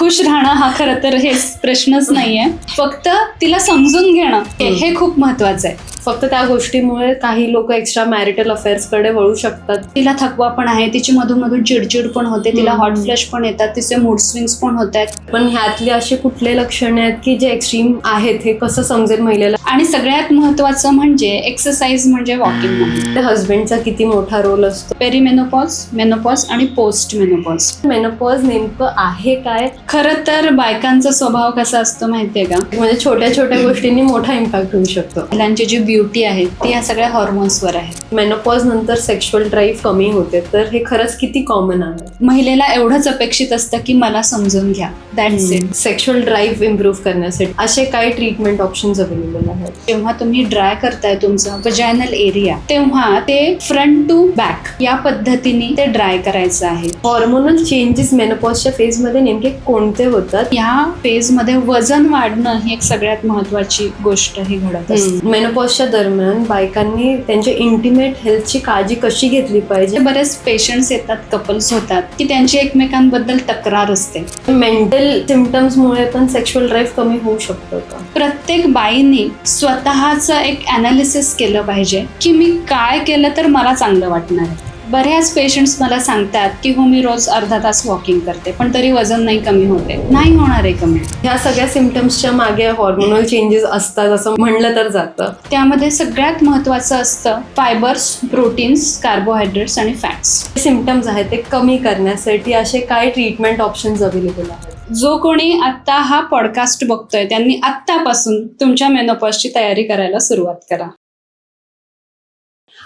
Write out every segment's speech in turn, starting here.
खुश राहणं हा खरं तर हे प्रश्नच नाहीये. फक्त तिला समजून घेणं हे खूप महत्वाचं आहे. फक्त त्या गोष्टीमुळे काही लोक एक्स्ट्रा मॅरिटल अफेअर्स कडे वळू शकतात. तिला थकवा पण आहे, तिची मधून मधून चिडचिड पण होते, तिला हॉट फ्लॅश पण येतात, तिचे मूड स्विंग्स पण होत आहेत. पण ह्यातले असे कुठले लक्षणे आहेत की जे एक्स्ट्रीम आहेत, हे कसं समजेल महिलेला? आणि सगळ्यात महत्वाचं म्हणजे एक्सरसाइज म्हणजे वॉकिंग. हस्बंडचा किती मोठा रोल असतो? पेरीमेनोपॉज, मेनोपॉज आणि पोस्ट मेनोपॉज. मेनोपॉज नेमकं आहे काय? खरं तर बायकांचा स्वभाव कसा असतो माहितीये का, म्हणजे छोट्या छोट्या गोष्टींनी मोठा इम्पॅक्ट होऊ शकतो. महिलांची जी ब्युटी आहे ती या सगळ्या हॉर्मोन्सवर आहे. मेनोपॉज नंतर सेक्शुअल ड्राईव्ह कमी होते, तर हे खरंच किती कॉमन आहे? महिलेला एवढंच अपेक्षित असतं की मला समजून घ्या, that's it. Sexual drive improve करण्यासाठी असे काही ट्रीटमेंट ऑप्शन्स अवेलेबल आहेत? जेव्हा तुम्ही ड्राय करताय तुमचा वजायनल एरिया, तेव्हा ते फ्रंट टू बॅक या पद्धतीने ते ड्राय करायचं आहे. हॉर्मोनल चेंजेस मेनोपॉजच्या फेज मध्ये नेमके कोणते होतात? या फेज मध्ये वजन वाढणं ही एक सगळ्यात महत्वाची गोष्ट ही घडत असते. मेनोपॉजच्या दरम्यान बायकांनी त्यांच्या इंटिमेट हेल्थची काळजी कशी घेतली पाहिजे? बरेच पेशंट्स येतात, कपल्स होतात की त्यांची एकमेकांबद्दल तक्रार असते. मेंटल सिम्पटम्समुळे पण सेक्शुअल ड्राईव्ह कमी होऊ शकतो का? प्रत्येक बाईने स्वतःचं एक अनालिसिस केलं पाहिजे की मी काय केलं तर मला चांगलं वाटणार आहे. बऱ्याच पेशंट्स मला सांगतात की हो मी रोज अर्धा तास वॉकिंग करते पण तरी वजन नाही कमी होते. नाही होणार आहे कमी. ह्या सगळ्या सिम्पटम्सच्या मागे हॉर्मोनल चेंजेस असतात असं म्हणलं तर जातं. त्यामध्ये सगळ्यात महत्वाचं असतं फायबर्स, प्रोटीन्स, कार्बोहायड्रेट्स आणि फॅट्स. सिम्पटम्स आहेत ते कमी करण्यासाठी असे काय ट्रीटमेंट ऑप्शन्स अवेलेबल आहेत? जो कोणी आत्ता हा पॉडकास्ट बघतोय त्यांनी आत्तापासून तुमच्या मेनोपॉजची तयारी करायला सुरुवात करा.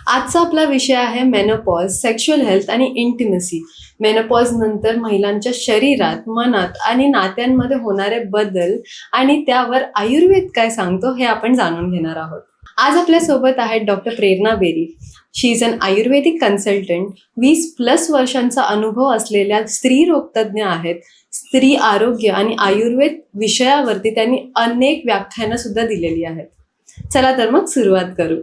आजचा आपला विषय आहे मेनोपॉज, सेक्शुअल हेल्थ आणि इंटिमसी. मेनोपॉज नंतर महिलांच्या शरीरात, मनात आणि नात्यांमध्ये होणारे बदल आणि त्यावर आयुर्वेद काय सांगतो हे आपण जाणून घेणार आहोत. आज आपल्या सोबत आहेत doctor Prerna Berry. She is an Ayurvedic consultant. 20+ वर्षांचा अनुभव असलेल्या स्त्री रोगतज्ञ आहेत. स्त्री आरोग्य आणि आयुर्वेद विषयावरती त्यांनी अनेक व्याख्यानं सुद्धा दिलेली आहेत. चला तर मग सुरुवात करू.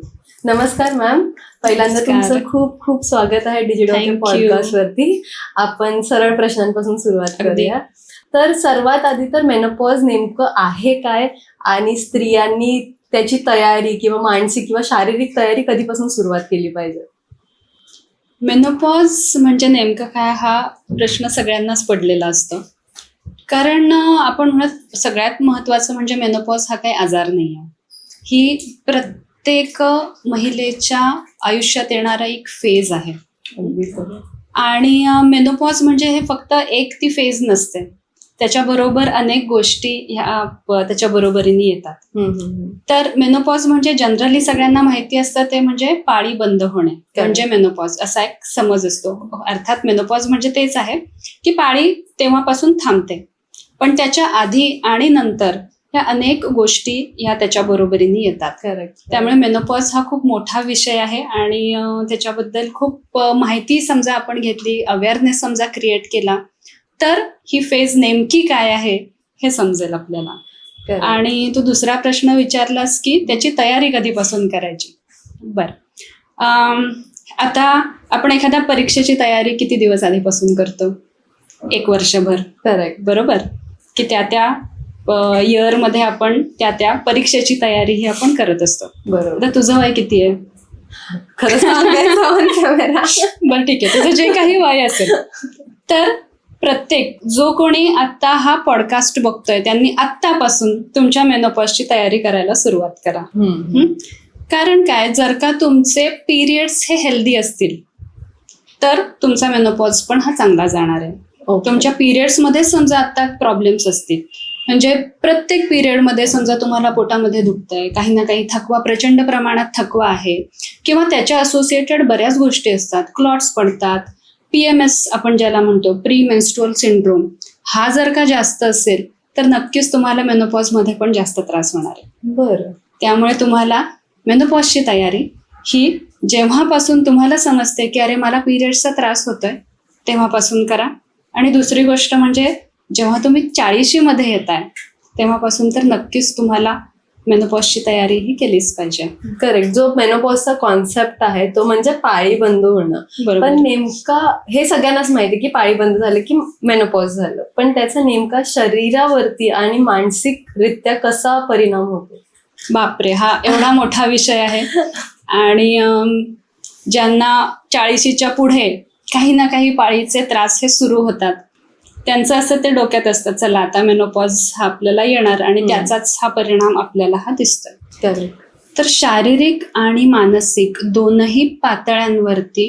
नमस्कार मॅम. पहिल्यांदा तुमचं खूप खूप स्वागत आहे डिजिडॉक्टर पॉडकास्ट वरती. आपण सरळ प्रश्नांपासून सुरुवात करूया. तर सर्वात आधी तर मेनोपॉज नेमकं आहे काय आणि स्त्रियांनी त्याची तयारी किंवा मानसिक किंवा शारीरिक तयारी कधीपासून सुरुवात केली पाहिजे? मेनोपॉज म्हणजे नेमकं काय हा प्रश्न सगळ्यांनाच पडलेला असतो. कारण आपण म्हणत सगळ्यात महत्वाचं म्हणजे मेनोपॉज हा काही आजार नाही आहे. ही प्रत्येक महिलेच्या आयुष्यात येणारा एक फेज आहे. आणि मेनोपॉज म्हणजे हे फक्त एक ती फेज नसते, त्याच्याबरोबर अनेक गोष्टी ह्या त्याच्या बरोबरीने येतात. तर मेनोपॉज म्हणजे जनरली सगळ्यांना माहिती असतं ते म्हणजे पाळी बंद होणे म्हणजे मेनोपॉज असा एक समज असतो. अर्थात मेनोपॉज म्हणजे तेच आहे की पाळी तेव्हापासून थांबते, पण त्याच्या आधी आणि नंतर ह्या अनेक गोष्टी ह्या त्याच्या बरोबरीने येतात. करेक्ट. त्यामुळे मेनोपॉज हा खूप मोठा विषय आहे आणि त्याच्याबद्दल खूप माहिती समजा आपण घेतली, अवेअरनेस समजा क्रिएट केला तर ही फेज नेमकी काय आहे हे समजेल आपल्याला. आणि तू दुसरा प्रश्न विचारलास की त्याची तयारी कधीपासून करायची. बरं, आता आपण एखाद्या परीक्षेची तयारी किती दिवस आधीपासून करतो? 1 वर्षभर. करेक्ट. बरोबर. की त्या इयरमध्ये आपण त्या परीक्षेची तयारी ही आपण करत असतो. बरोबर. आता तुझं वय किती आहे? खरं सांगायचं बरं ठीक आहे, तुझं जे काही वय असेल तर प्रत्येक जो कोणी आत्ता हा पॉडकास्ट बघतोय त्यांनी आत्तापासून तुमच्या मेनोपॉजची तयारी करायला सुरुवात करा. कारण काय, जर का तुमचे पिरियड्स हे हेल्दी असतील तर तुमचा मेनोपॉज पण हा चांगला जाणार आहे. तुमच्या पिरियड्समध्ये समजा आता प्रॉब्लेम्स असतील, म्हणजे प्रत्येक पिरियडमध्ये समजा तुम्हाला पोटामध्ये दुखतंय, काही ना काही थकवा, प्रचंड प्रमाणात थकवा आहे किंवा त्याच्या असोसिएटेड बऱ्याच गोष्टी असतात, क्लॉट्स पडतात, PMS आपण ज्याला म्हणतो, प्री मेन्स्ट्रुअल सिंड्रोम, हा जर का जास्त असेल तर नक्कीच तुम्हाला मेनोपॉजमध्ये पण जास्त त्रास होणार आहे. बरं. त्यामुळे तुम्हाला मेनोपॉजची तयारी ही जेव्हापासून तुम्हाला समजते की अरे मला पिरियड्सचा त्रास होतोय तेव्हापासून करा. आणि दुसरी गोष्ट म्हणजे जेव्हा तुम्ही 40शी मध्ये येताय तेव्हापासून तर नक्कीच तुम्हाला मेनोपॉजची तयारी ही केलीच पाहिजे. करेक्ट. जो मेनोपॉजचा कॉन्सेप्ट आहे तो म्हणजे पाळी बंद होणं. बरोबर. पण नेमका हे सगळ्यांनाच माहिती की पाळी बंद झालं की मेनोपॉज झालं, पण त्याचा नेमका शरीरावरती आणि मानसिकरित्या कसा परिणाम होतो? बापरे, हा एवढा मोठा विषय आहे. आणि ज्यांना 40च्या पुढे काही ना काही पाळीचे त्रास हे सुरू होतात, त्यांचं असं ते डोक्यात असतं, चला आता मेनोपॉज हा आपल्याला येणार आणि त्याचाच हा परिणाम आपल्याला हा दिसतोय. करेक्ट. तर शारीरिक आणि मानसिक दोनही पातळ्यांवरती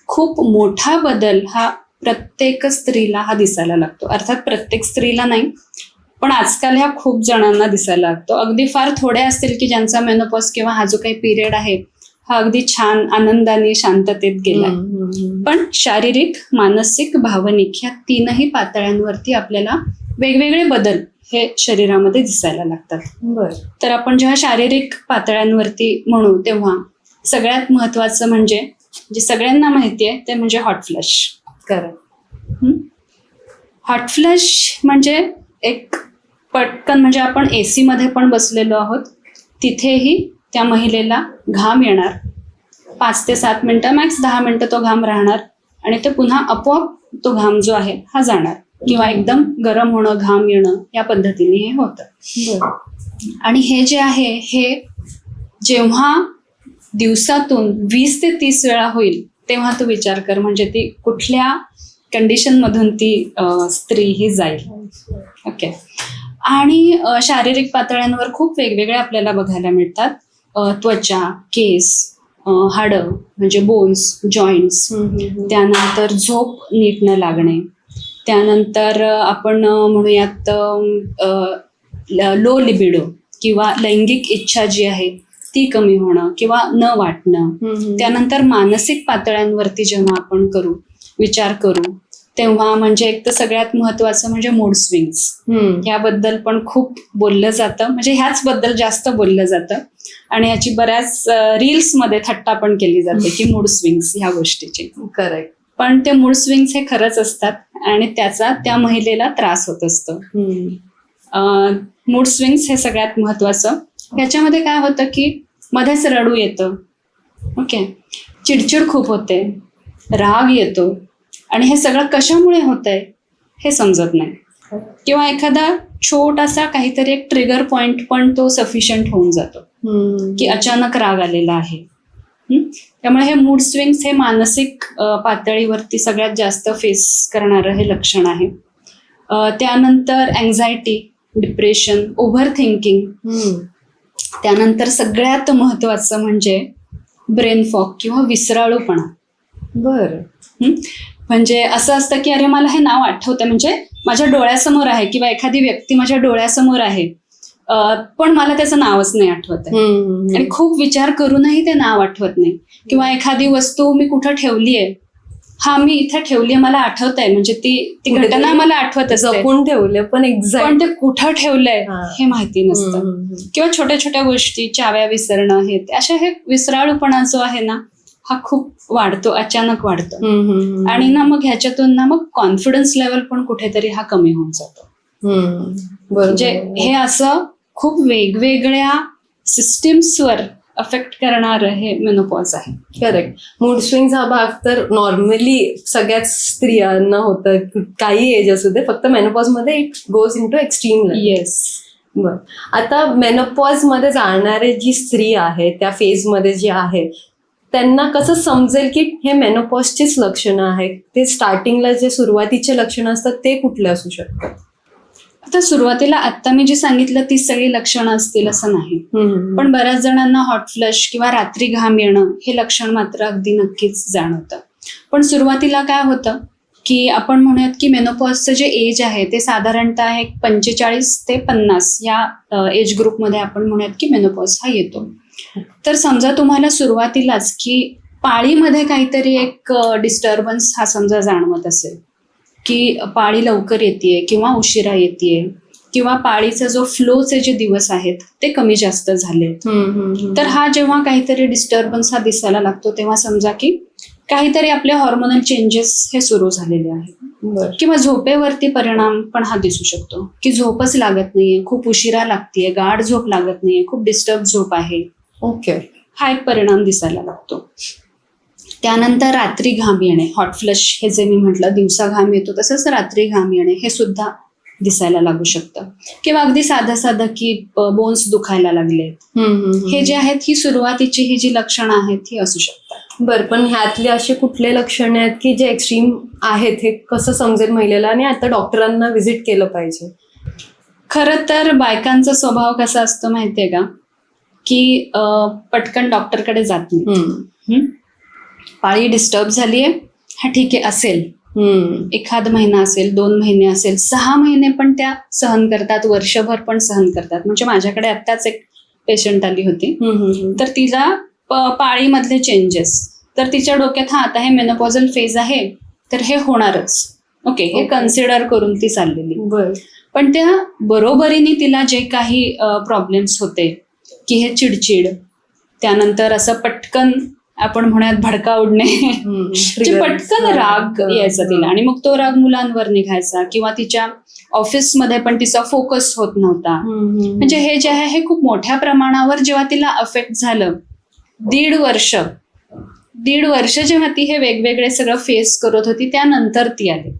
खूप मोठा बदल हा प्रत्येक स्त्रीला हा दिसायला लागतो. अर्थात प्रत्येक स्त्रीला नाही, पण आजकाल ह्या खूप जणांना दिसायला लागतो. अगदी फार थोडे असतील की ज्यांचा मेनोपॉज किंवा हा जो काही पिरियड आहे हा अगदी छान आनंदाने शांततेत गेलाय. पण शारीरिक, मानसिक, भावनिक ह्या तीनही पातळ्यांवरती आपल्याला वेगवेगळे बदल हे शरीरामध्ये दिसायला लागतात. बरं. तर आपण जेव्हा शारीरिक पातळ्यांवरती म्हणू तेव्हा सगळ्यात महत्वाचं म्हणजे जे सगळ्यांना माहिती आहे ते म्हणजे hot flush. Correct. Hot flush म्हणजे एक पटकन, म्हणजे आपण AC मध्ये पण बसलेलो आहोत, तिथेही त्या महिलेला घाम येणार, 5 ते 7 मिनिटं, मॅक्स 10 मिनिटं तो घाम राहणार आणि ते पुन्हा आपोआप तो घाम जो आहे हा जाणार, किंवा एकदम गरम होणं, घाम येणं या पद्धतीने हे होतं. आणि हे जे आहे हे जेव्हा दिवसातून 20 ते 30 वेळा होईल तेव्हा तू विचार कर, म्हणजे ती कुठल्या कंडिशन मधून ती स्त्री ही जाईल. ओके. आणि शारीरिक पातळ्यांवर खूप वेगवेगळे आपल्याला बघायला मिळतात. त्वचा, केस, हाडं म्हणजे बोन्स, जॉईंट्स, त्यानंतर झोप नीट न लागणे, त्यानंतर आपण म्हणूयात लो लिबिडो किंवा लैंगिक इच्छा जी आहे ती कमी होणं किंवा न वाटणं. त्यानंतर मानसिक पातळ्यांवरती जेव्हा आपण विचार करू तेव्हा म्हणजे एक तर सगळ्यात महत्वाचं म्हणजे मूड स्विंग्स. याबद्दल पण खूप बोललं जातं, म्हणजे ह्याच बद्दल जास्त बोललं जातं आणि याची बऱ्याच रील्स मध्ये थट्टा पण केली जाते की मूड स्विंग्स ह्या गोष्टीची. करेक्ट. पण ते मूड स्विंग्स हे खरंच असतात आणि त्याचा त्या महिलेला त्रास होत असतो. मूड स्विंग्स हे सगळ्यात महत्वाचं. ह्याच्यामध्ये काय होतं की मध्येच रडू येतं, ओके, चिडचिड खूप होते, राग येतो, आणि हे सगळं कशामुळे होतंय हे समजत नाही, किंवा एखादा छोटासा काहीतरी एक ट्रिगर पॉइंट पण तो सफिशियंट होऊन जातो की अचानक राग आलेला आहे. त्यामुळे हे मूड स्विंग्स हे मानसिक पातळीवरती सगळ्यात जास्त फेस करणारं हे लक्षण आहे. त्यानंतर अँझायटी, डिप्रेशन, ओव्हर थिंकिंग, त्यानंतर सगळ्यात महत्वाचं म्हणजे ब्रेन फॉग किंवा विसराळूपणा. बरं. म्हणजे असं असतं की अरे मला हे नाव आठवतंय, म्हणजे माझ्या डोळ्यासमोर आहे किंवा एखादी व्यक्ती माझ्या डोळ्यासमोर आहे, पण मला त्याचं नावच नाही आठवत आहे, आणि खूप विचार करूनही ते नाव आठवत नाही. किंवा एखादी वस्तू मी कुठं ठेवली आहे, हा मी इथे ठेवली आहे, मला आठवत आहे, म्हणजे ती घटना मला आठवत असते, जपून ठेवले पण पण ते कुठं ठेवलंय हे माहिती नसतं. किंवा छोट्या छोट्या गोष्टी, चाव्या विसरणं, हे अशा हे विसराळूपणा जो आहे ना हा खूप वाढतो, अचानक वाढतो. आणि ना मग ह्याच्यातून ना मग कॉन्फिडन्स लेवल पण कुठेतरी हा कमी होऊन जातो. म्हणजे हे असं खूप वेगवेगळ्या सिस्टीम्सवर अफेक्ट करणारं हे मेनोपॉज आहे. करेक्ट. मूड स्विंग्स हा भाग तर नॉर्मली सगळ्याच स्त्रियांना होतं, काही एज असू दे, फक्त मेनोपॉज मध्ये it goes into extreme. Yes. बरं. आता मेनोपॉज मध्ये जाणारे जी स्त्री आहे त्या फेज मध्ये जी आहे त्यांना कसं समजेल की हे मेनोपॉजचीच लक्षणं आहेत? ते स्टार्टिंगला जे सुरुवातीचे लक्षणं असतात ते कुठले असू शकतात? आता सुरुवातीला आता मी जे सांगितलं ती सगळी लक्षणं असतील असं नाही, पण बऱ्याच जणांना हॉट फ्लश किंवा रात्री घाम येणं हे लक्षण मात्र अगदी नक्कीच जाणवतं. पण सुरुवातीला काय होतं की आपण म्हणूयात की मेनोपॉजचं जे एज आहे ते साधारणतः 45 ते 50 या एज ग्रुपमध्ये आपण म्हणूयात की मेनोपॉज हा येतो. तर समजा तुम्हाला सुरुवातीलाच की पाळीमध्ये काहीतरी एक डिस्टर्बन्स हा समजा जाणवत असेल की पाळी लवकर येतेय किंवा उशिरा येतेय, किंवा पाळीचा जो फ्लोचे जे दिवस आहेत ते कमी जास्त झालेत, तर हा जेव्हा काहीतरी डिस्टर्बन्स हा दिसायला लागतो तेव्हा समजा की काहीतरी आपले हॉर्मोनल चेंजेस हे सुरू झालेले आहेत. बर. किंवा झोपेवरती परिणाम पण हा दिसू शकतो की झोपच लागत नाहीये, खूप उशिरा लागतीये, गाढ झोप लागत नाहीये, खूप डिस्टर्ब झोप आहे, ओके. हा एक परिणाम दिसायला लागतो. त्यानंतर रात्री घाम येणे, हॉट फ्लश हे जे मी म्हटलं, दिवसा घाम येतो तसंच रात्री घाम येणे हे सुद्धा दिसायला लागू शकतं. किंवा अगदी साधं साधं की बोन्स दुखायला लागलेत, हे जे आहेत ही सुरुवातीची ही जी लक्षणं आहेत ही असू शकतात. बरं, पण ह्यातले असे कुठले लक्षणे आहेत की जे एक्स्ट्रीम आहेत, हे कसं समजेल महिलेला आणि आता डॉक्टरांना व्हिजिट केलं पाहिजे? खरं तर बायकांचा स्वभाव कसा असतो माहितीये का, की पटकन डॉक्टरकडे जात नाही. पाळी डिस्टर्ब झालीये, हा ठीक आहे असेल, एखाद महिना असेल, 2 महिने असेल, 6 महिने पण त्या सहन करतात, वर्षभर पण सहन करतात. म्हणजे माझ्याकडे आत्ताच एक पेशंट आली होती, तर तिला पाळीमधले चेंजेस, तर तिच्या डोक्यात हा आता हे मेनोपॉझल फेज आहे तर हे होणारच, ओके, हे कन्सिडर करून ती चाललेली. पण त्या बरोबरीने तिला जे काही प्रॉब्लेम्स होते की हे चिडचिड, त्यानंतर असं पटकन आपण म्हणूयात भडका उडणे, जे पटकन राग यायचा तिला, आणि मग तो राग मुलांवर निघायचा किंवा तिच्या ऑफिसमध्ये पण तिचा फोकस होत नव्हता. म्हणजे हे जे आहे हे खूप मोठ्या प्रमाणावर जेव्हा तिला अफेक्ट झालं, 1.5 वर्ष जेव्हा ती हे वेगवेगळे सगळं फेस करत होती, त्यानंतर ती आली.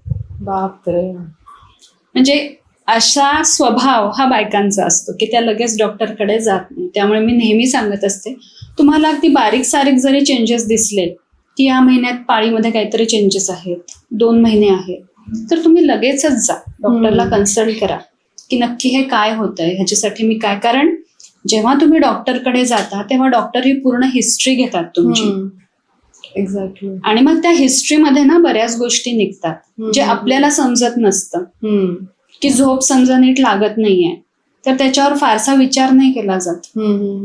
बापरे. म्हणजे असा स्वभाव हा बायकांचा असतो की त्या लगेच डॉक्टरकडे जात नाही. त्यामुळे मी नेहमी सांगत असते, तुम्हाला अगदी बारीक सारीक जरी चेंजेस दिसले की या महिन्यात पाळीमध्ये काहीतरी चेंजेस आहेत, 2 महिने आहेत, तर तुम्ही लगेचच जा डॉक्टरला कन्सल्ट करा की नक्की हे काय होतंय, ह्याच्यासाठी मी काय. कारण जेव्हा तुम्ही डॉक्टरकडे जाता तेव्हा डॉक्टर ही पूर्ण हिस्ट्री घेतात तुमची. एक्झॅक्टली. आणि मग त्या हिस्ट्रीमध्ये ना बऱ्याच गोष्टी निघतात जे आपल्याला समजत नसतं. की झोप समजा नीट लागत नाहीये तर त्याच्यावर फारसा विचार नाही केला जात,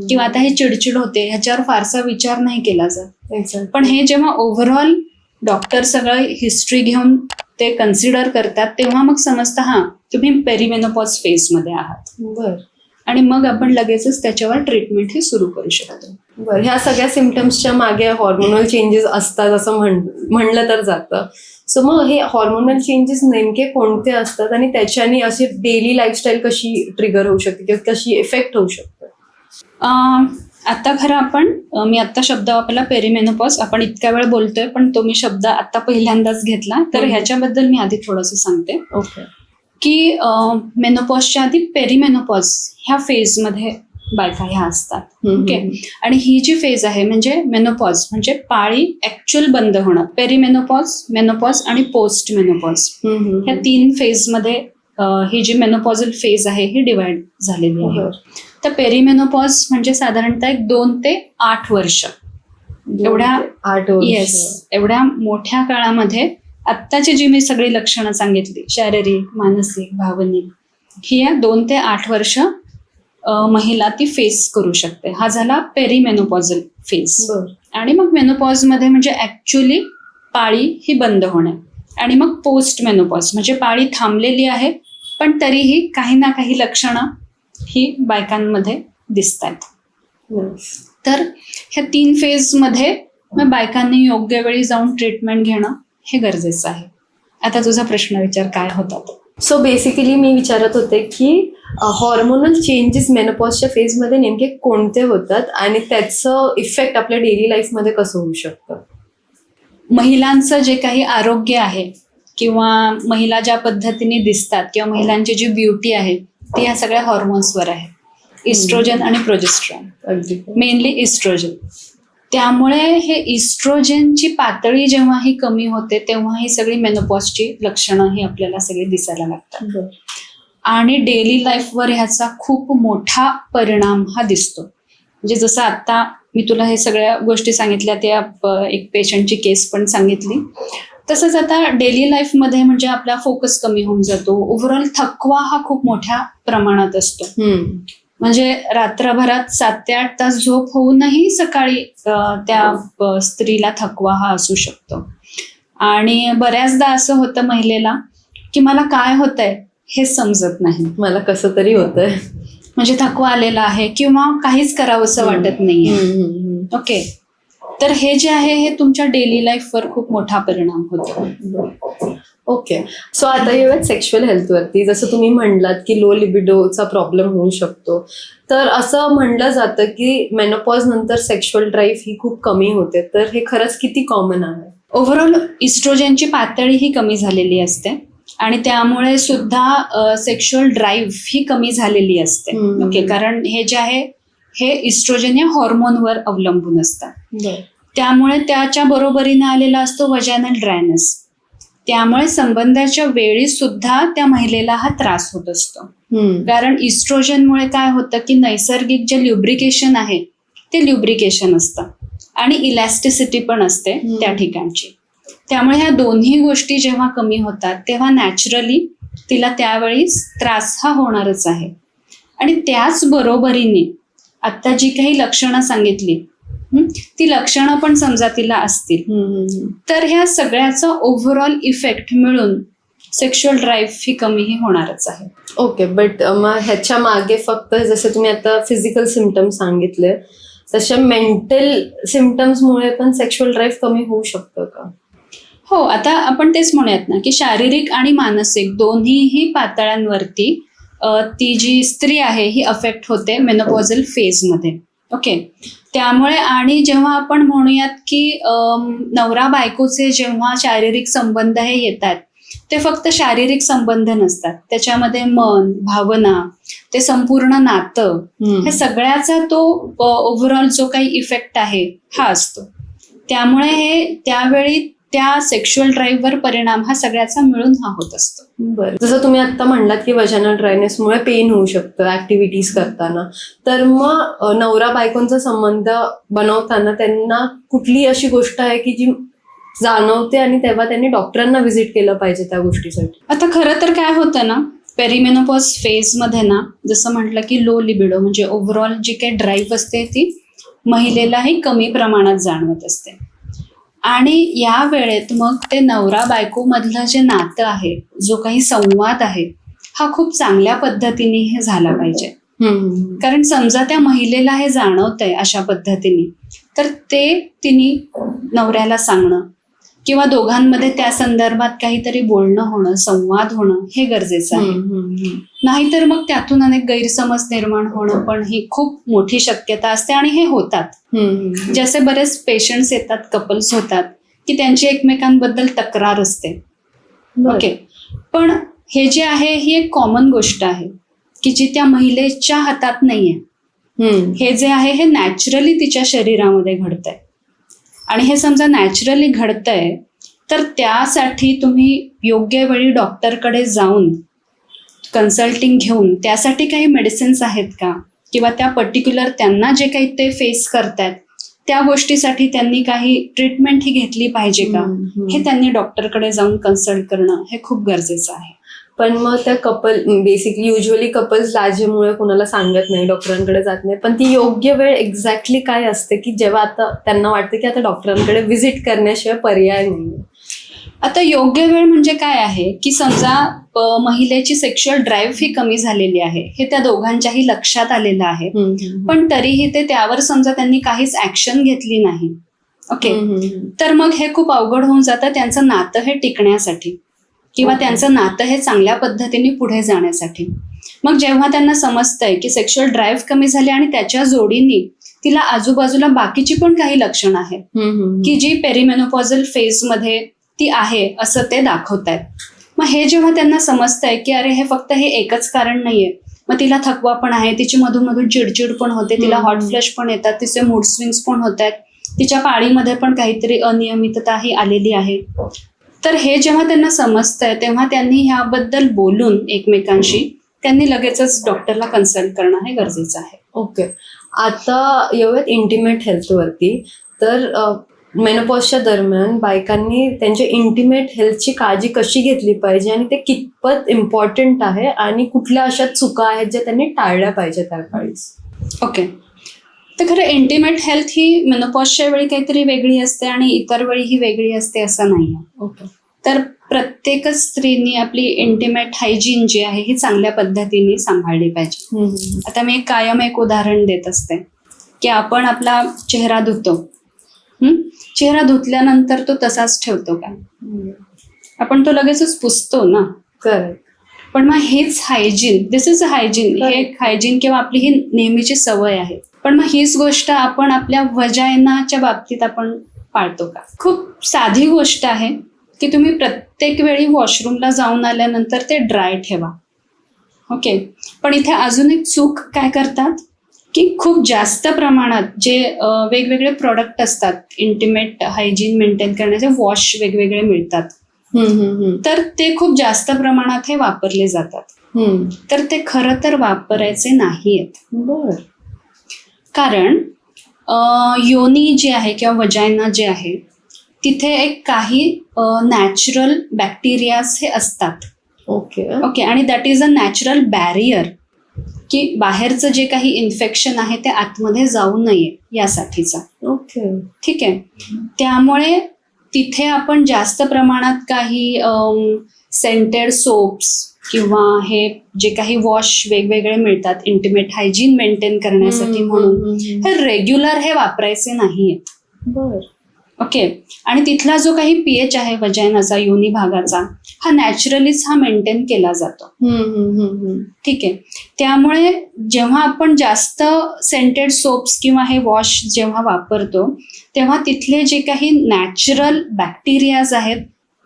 किंवा आता हे चिडचिड होते ह्याच्यावर फारसा विचार नाही केला जात. पण हे जेव्हा ओव्हरऑल डॉक्टर सगळं हिस्ट्री घेऊन ते कन्सिडर करतात तेव्हा मग समजतं हा तुम्ही पेरिमेनोपॉज फेज मध्ये आहात. आणि मग आपण लगेचच त्याच्यावर ट्रीटमेंट ही सुरू करू शकतो. बरं, ह्या सगळ्या सिम्पटम्सच्या मागे हॉर्मोनल चेंजेस असतात असं म्हणलं तर जातं. सो मग हे हॉर्मोनल चेंजेस नेमके कोणते असतात आणि त्याच्याने अशी डेली लाईफस्टाईल कशी ट्रिगर होऊ शकते किंवा कशी इफेक्ट होऊ शकते? आता खरं आपण मी आत्ता शब्द वापरला पेरिमेनोपॉज, आपण इतक्या वेळ बोलतोय पण तो मी शब्द आता पहिल्यांदाच घेतला, तर ह्याच्याबद्दल मी आधी थोडंसं सांगते. ओके. की मेनोपॉजच्या आधी पेरिमेनोपॉज ह्या फेजमध्ये बायका ह्या असतात. ओके. आणि ही जी फेज आहे म्हणजे मेनोपॉज म्हणजे पाळी ऍक्च्युअल बंद होणं, पेरिमेनोपॉज, मेनोपॉज आणि पोस्ट मेनोपॉज, ह्या 3 फेजमध्ये ही जी मेनोपॉझल फेज आहे ही डिवाइड झालेली आहे. तर पेरिमेनोपॉज म्हणजे साधारणतः 2 ते 8 वर्ष, एवढ्या मोठ्या काळामध्ये आत्ताची जी मी सगळी लक्षणं सांगितली, शारीरिक, मानसिक, भावनिक, ही या 2 ते 8 वर्ष महिला ती फेस करू शकते. हा झाला पेरिमेनोपॉझल फेज. आणि मग मेनोपॉज मध्ये म्हणजे ऍक्च्युअली पाळी ही बंद होणे, आणि मग पोस्ट मेनोपॉज म्हणजे पाळी थांबलेली आहे पण तरीही काही ना काही लक्षणं ही बायकांमध्ये दिसतात. तर ह्या 3 फेज मध्ये मग बायकांनी योग्य वेळी जाऊन ट्रीटमेंट घेणं हे गरजेचं आहे. आता तुझा प्रश्न विचार काय होता तो? सो बेसिकली मी विचारत होते की हॉर्मोनल चेंजेस मेनोपॉजच्या फेजमध्ये नेमके कोणते होतात आणि त्याचं इफेक्ट आपल्या डेली लाईफमध्ये कसं होऊ शकतं? महिलांचं जे काही आरोग्य आहे किंवा महिला ज्या पद्धतीने दिसतात किंवा महिलांची जी ब्युटी आहे ती या सगळ्या हॉर्मोन्सवर आहे. इस्ट्रोजन आणि प्रोजेस्ट्रॉन, मेनली इस्ट्रोजन. त्यामुळे हे इस्ट्रोजनची पातळी जेव्हा ही कमी होते तेव्हा ही सगळी मेनोपॉजची लक्षणं ही आपल्याला सगळी दिसायला लागतात. आणि डेली लाईफवर ह्याचा खूप मोठा परिणाम हा दिसतो. म्हणजे जसं आता मी तुला हे सगळ्या गोष्टी सांगितल्या, त्या एक पेशंटची केस पण सांगितली, तसंच आता डेली लाईफमध्ये म्हणजे आपला फोकस कमी होऊन जातो. ओव्हरऑल थकवा हा खूप मोठ्या प्रमाणात असतो. म्हणजे रात्रभरात 7 ते 8 तास झोप होऊनही सकाळी त्या स्त्रीला थकवा हा असू शकतो. आणि बऱ्याचदा असं होतं महिलेला की मला काय होतंय हे समजत नाही, मला कसं तरी होतंय, म्हणजे थकवा आलेला आहे किंवा काहीच करावंसं वाटत नाहीये. ओके. तर हे जे आहे हे तुमच्या डेली लाईफवर खूप मोठा परिणाम होतो. ओके. सो आता येऊयात सेक्शुअल हेल्थवरती. जसं तुम्ही म्हणलात की लो लिबिडोचा प्रॉब्लेम होऊ शकतो, तर असं म्हणलं जातं की मेनोपॉज नंतर सेक्शुअल ड्राईव्ह ही खूप कमी होते, तर हे खरंच किती कॉमन आहे? ओव्हरऑल इस्ट्रोजनची पातळी ही कमी झालेली असते आणि त्यामुळे सुद्धा सेक्शुअल ड्राईव्ह ही कमी झालेली असते. हम्म. ओके, कारण हे जे आहे हे इस्ट्रोजन या हॉर्मोनवर अवलंबून असतात. त्यामुळे त्याच्या बरोबरीने आलेला असतो वजायनल ड्रायनेस. त्यामुळे संबंधाच्या वेळी सुद्धा त्या महिलेला हा त्रास होत असतो. कारण इस्ट्रोजनमुळे काय होतं की नैसर्गिक जे ल्युब्रिकेशन आहे ते ल्युब्रिकेशन असतं आणि इलॅस्टिसिटी पण असते त्या ठिकाणची. त्यामुळे ह्या दोन्ही गोष्टी जेव्हा कमी होतात तेव्हा नॅचरली तिला त्यावेळी त्रास हा होणारच आहे. आणि त्याच बरोबरीने आता जी काही लक्षणं सांगितली ती लक्षणं पण समजा तिला असतील तर ह्या सगळ्याचा ओव्हरऑल इफेक्ट मिळून सेक्शुअल ड्राईव्ह ही कमीही होणारच आहे. ओके, बट मग ह्याच्या मागे फक्त जसं तुम्ही आता फिजिकल सिम्पटम्स सांगितले तशा मेंटल सिम्पटम्समुळे पण सेक्शुअल ड्राईव्ह कमी होऊ शकतं का? हो, आता आपण तेच म्हणूयात ना की शारीरिक आणि मानसिक दोन्हीही पातळ्यांवरती ती जी स्त्री आहे ही अफेक्ट होते मेनोपॉझल फेजमध्ये. ओके, त्यामुळे आणि जेव्हा आपण म्हणूयात की नवरा बायकोचे जेव्हा शारीरिक संबंध हे येतात ते फक्त शारीरिक संबंध नसतात, त्याच्यामध्ये मन, भावना, ते संपूर्ण नातं, हे सगळ्याचा तो ओव्हरऑल जो काही इफेक्ट आहे हा असतो. त्यामुळे हे त्यावेळी त्या सेक्शुअल ड्राईव्हवर परिणाम हा सगळ्याचा मिळून हा होत असतो. बरं, जसं तुम्ही आता म्हणलात की वजायनल ड्रायनेसमुळे पेन होऊ शकतं ऍक्टिव्हिटीज करताना, तर मग नवरा बायकोंचा संबंध बनवताना त्यांना कुठली अशी गोष्ट आहे की जी जाणवते आणि तेव्हा त्यांनी डॉक्टरांना व्हिजिट केलं पाहिजे त्या गोष्टीसाठी? आता खरं तर काय होतं ना, पेरिमेनोपॉज फेजमध्ये ना, जसं म्हटलं की लो लिबिडो म्हणजे ओव्हरऑल जी काही ड्राईव्ह असते ती महिलेलाही कमी प्रमाणात जाणवत असते. आणि या वेळेत मग ते नवरा बायको मधलं जे नातं आहे, जो काही संवाद आहे, हा खूप चांगल्या पद्धतीने हे झाला पाहिजे. कारण समजा त्या महिलेला हे जाणवतंय अशा पद्धतीने, तर ते तिने नवऱ्याला सांगणं किंवा दोघांमध्ये त्या संदर्भात काहीतरी बोलणं होणं, संवाद होणं हे गरजेचं आहे. नाहीतर मग त्यातून अनेक गैरसमज निर्माण होणं पण ही खूप मोठी शक्यता असते आणि हे होतात. जसे बरेच पेशंट्स येतात, कपल्स होतात की त्यांची एकमेकांबद्दल तक्रार असते. ओके, पण हे जे आहे ही एक कॉमन गोष्ट आहे की जी त्या महिलेच्या हातात नाहीये. हे जे आहे हे नॅचरली तिच्या शरीरामध्ये घडतंय आणि हे समजा नॅचरली घडतंय तर त्यासाठी तुम्ही योग्य वेळी डॉक्टरकडे जाऊन कन्सल्टिंग घेऊन त्यासाठी काही मेडिसिन्स आहेत का, किंवा त्या पर्टिक्युलर त्यांना जे काही ते फेस करतायत त्या गोष्टीसाठी त्यांनी काही ट्रीटमेंट ही घेतली पाहिजे का, हे त्यांनी डॉक्टरकडे जाऊन कन्सल्ट करणं हे खूप गरजेचं आहे. पण मग त्या बेसिकली युजली कपल्स लाजेमुळे कोणाला सांगत नाही, डॉक्टरांकडे जात नाही, पण ती योग्य वेळ एक्झॅक्टली काय असते की जेव्हा आता त्यांना वाटतं की आता डॉक्टरांकडे व्हिजिट करण्याशिवाय पर्याय नाही? आता योग्य वेळ म्हणजे काय आहे की समजा महिलेची सेक्शुअल ड्राईव्ह ही कमी झालेली आहे, हे त्या दोघांच्याही लक्षात आलेलं आहे, पण तरीही ते त्यावर समजा त्यांनी काहीच ऍक्शन घेतली नाही. ओके, तर मग हे खूप अवघड होऊन जातं त्यांचं नातं हे टिकण्यासाठी किंवा त्यांचं नातं हे चांगल्या पद्धतीने पुढे जाण्यासाठी. मग जेव्हा त्यांना समजतंय की सेक्शुअल ड्राईव्ह कमी झाली आणि त्याच्या जोडीने तिला आजूबाजूला बाकीची पण काही लक्षणं आहेत की जी पेरिमेनोपॉझल फेजमध्ये ती आहे असं ते दाखवतायत. मग हे जेव्हा त्यांना समजतंय की अरे हे फक्त हे एकच कारण नाहीये, मग तिला थकवा पण आहे, तिची मधून मधून चिडचिड पण होते, तिला हॉट फ्लश पण येतात, तिचे मूड स्विंग्स पण होत आहेत, तिच्या पाळीमध्ये पण काहीतरी अनियमितता ही आलेली आहे, तर हे जेव्हा त्यांना समजतंय तेव्हा त्यांनी ह्याबद्दल बोलून एकमेकांशी त्यांनी लगेचच डॉक्टरला कन्सल्ट करणं हे गरजेचं आहे. ओके, आता येऊयात इंटिमेट हेल्थवरती. तर मेनोपॉजच्या दरम्यान बायकांनी त्यांच्या इंटिमेट हेल्थची काळजी कशी घेतली पाहिजे आणि ते कितपत इम्पॉर्टंट आहे आणि कुठल्या अशा चुका आहेत ज्या त्यांनी टाळल्या पाहिजे त्या काळीस? ओके, तर खरं इंटिमेट हेल्थ ही मेनोपॉजच्या वेळी काहीतरी वेगळी असते आणि इतर वेळी ही वेगळी असते असं नाही आहे. ओके, तर प्रत्येकच स्त्रीनी आपली इंटिमेट हायजीन जी आहे ही चांगल्या पद्धतीने सांभाळली पाहिजे. आता मी कायम एक उदाहरण देत असते की आपण आपला चेहरा धुतो, चेहरा धुतल्यानंतर तो तसाच ठेवतो का? आपण तो लगेचच पुसतो ना. करेक्ट. पण मग हेच hygiene, this is a hygiene, हे Correct. हायजीन किंवा आपली ही नेहमीची सवय आहे. पण मग हीच गोष्ट आपण आपल्या वजायनाच्या बाबतीत आपण पाळतो का? खूप साधी गोष्ट आहे की तुम्ही प्रत्येक वेळी वॉशरूमला जाऊन आल्यानंतर ते ड्राय ठेवा. ओके. पण इथे अजून एक चूक काय करतात की खूप जास्त प्रमाणात जे वेगवेगळे प्रोडक्ट असतात, इंटिमेट हायजीन मेंटेन करण्याचे वॉश वेगवेगळे मिळतात, तर ते खूप जास्त प्रमाणात हे वापरले जातात. तर ते खरं तर वापरायचे नाहीत. बर. कारण योनी जी आहे किंवा वजायना जे आहे तिथे एक काही नॅचरल बॅक्टेरियाज हे असतात. ओके. ओके. आणि that is a natural barrier की बाहेरचं जे काही इन्फेक्शन आहे ते आतमध्ये जाऊ नये यासाठीचा. ओके. ठीक आहे. त्यामुळे तिथे आपण जास्त प्रमाणात काही सेंटेड सोप्स किंवा हे जे काही वॉश वेगवेगळे मिळतात इंटिमेट हायजीन मेंटेन करण्यासाठी म्हणून हे रेग्युलर हे वापरायचे नाहीयेत. बर. ओके. आणि तिथला जो काही पीएच आहे वजायनाचा, योनी भागाचा, हा नॅचरलीच हा मेंटेन केला जातो. ठीक आहे. त्यामुळे जेव्हा आपण जास्त सेंटेड सोप्स किंवा हे वॉश जेव्हा वापरतो तेव्हा तिथले जे काही नॅचरल बॅक्टेरियाज आहेत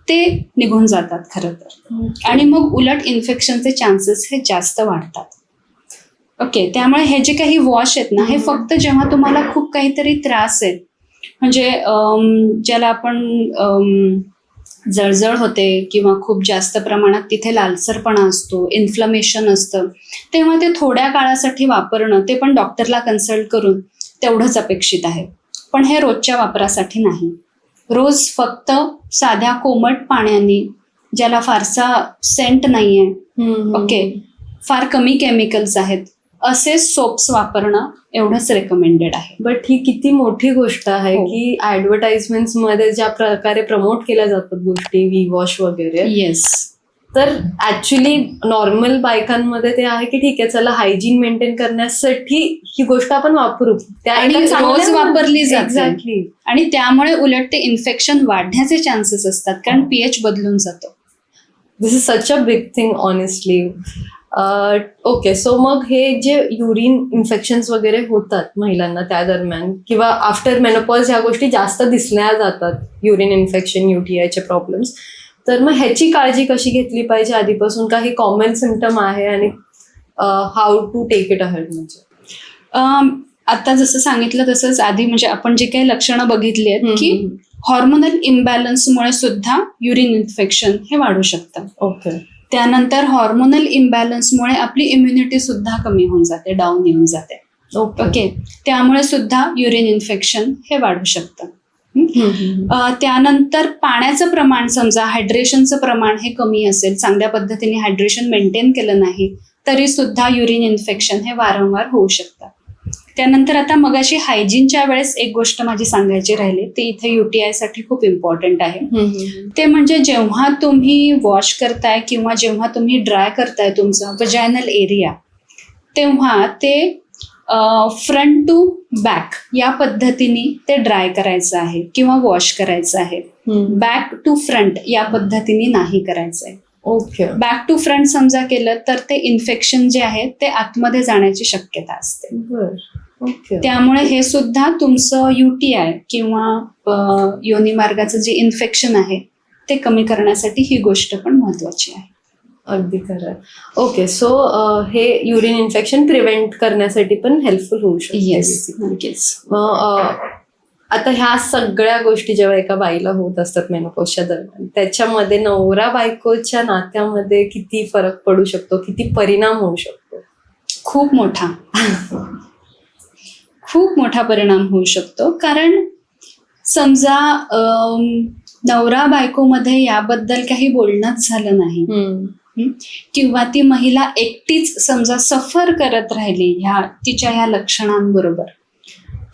ते निघून जातात खरं तर. आणि मग उलट इन्फेक्शनचे चान्सेस हे जास्त वाढतात. ओके. त्यामुळे हे जे काही वॉश आहेत ना, हे फक्त जेव्हा तुम्हाला खूप काहीतरी त्रास आहेत, म्हणजे ज्याला आपण जळजळ होते किंवा खूप जास्त प्रमाणात तिथे लालसरपणा असतो, इन्फ्लमेशन असतं, तेव्हा ते थोड्या काळासाठी वापरणं, ते पण डॉक्टरला कन्सल्ट करून, तेवढंच अपेक्षित आहे. पण हे रोजच्या वापरासाठी नाही. रोज फक्त साध्या कोमट पाण्याने, ज्याला फारसा सेंट नाहीये, ओके, फार कमी केमिकल्स आहेत, असे सोप्स वापरणं एवढंच रेकमेंडेड आहे. बट ही किती मोठी गोष्ट आहे हो. की ऍडव्हर्टाइजमेंट मध्ये ज्या प्रकारे प्रमोट केल्या जातात गोष्टी, वी वॉश वगैरे, येस. तर ऍक्च्युली नॉर्मल बायकांमध्ये ते आहे की ठीक आहे, चला हायजीन मेंटेन करण्यासाठी ही गोष्ट आपण वापरू, आणि रोज वापरली जाते. एक्झॅक्टली. आणि त्यामुळे उलट ते इन्फेक्शन वाढण्याचे चान्सेस असतात, कारण पीएच बदलून जातो. This is such a big thing honestly. Okay. So मग हे जे युरिन इन्फेक्शन्स वगैरे होतात महिलांना त्या दरम्यान किंवा आफ्टर मेनोपॉज, ह्या गोष्टी जास्त दिसल्या जातात, युरिन इन्फेक्शन, UTIचे प्रॉब्लेम्स, तर मग ह्याची काळजी कशी घेतली पाहिजे आधीपासून? काही कॉमन सिम्पटम आहे आणि how to take it ahead? म्हणजे आता जसं सांगितलं तसंच आधी, म्हणजे आपण जे काही लक्षणं बघितली आहेत की हॉर्मोनल इम्बॅलन्समुळे सुद्धा युरिन इन्फेक्शन हे वाढू शकतं. ओके. त्यानंतर हॉर्मोनल इम्बॅलन्समुळे आपली इम्युनिटी सुद्धा कमी होऊन जाते, डाऊन येऊन जाते. ओके. त्यामुळे सुद्धा युरिन इन्फेक्शन हे वाढू शकतं. त्यानंतर पाण्याचं प्रमाण, समजा हायड्रेशनचं प्रमाण हे कमी असेल, चांगल्या पद्धतीने हायड्रेशन मेंटेन केलं नाही तरी सुद्धा युरिन इन्फेक्शन हे वारंवार होऊ शकतं. त्यानंतर आता मगाशी हायजीनच्या वेळेस एक गोष्ट माझी सांगायची राहिली, ती इथे UTI साठी खूप इम्पॉर्टंट आहे. ते म्हणजे जेव्हा तुम्ही वॉश करताय किंवा जेव्हा तुम्ही ड्राय करताय तुमचा वजायनल एरिया, तेव्हा ते फ्रंट टू बॅक या पद्धतीने ते ड्राय करायचं आहे किंवा वॉश करायचं आहे. बॅक टू फ्रंट या पद्धतीने नाही करायचं आहे. ओके. बॅक टू फ्रंट समजा केलं तर ते इन्फेक्शन जे आहे ते आतमध्ये जाण्याची शक्यता असते. ओके. त्यामुळे हे सुद्धा तुमचं UTI किंवा योनी मार्गाचं जे इन्फेक्शन आहे ते कमी करण्यासाठी ही गोष्ट पण महत्वाची आहे. अगदी खरं. ओके. सो हे युरिन इन्फेक्शन प्रिव्हेंट करण्यासाठी पण हेल्पफुल होऊ शकते. येस, नक्कीच. आता ह्या सगळ्या गोष्टी जेव्हा एका बाईला होत असतात मेनोपॉजच्या दरम्यान, त्याच्यामध्ये नवरा बायकोच्या नात्यामध्ये किती फरक पडू शकतो, किती परिणाम होऊ शकतो? खूप मोठा खूप मोठा परिणाम होऊ शकतो. कारण समजा नवरा बायकोमध्ये याबद्दल काही बोलणंच झालं नाही किंवा ती महिला एकटीच समजा सफर करत राहिली तिच्या ह्या लक्षणांबरोबर,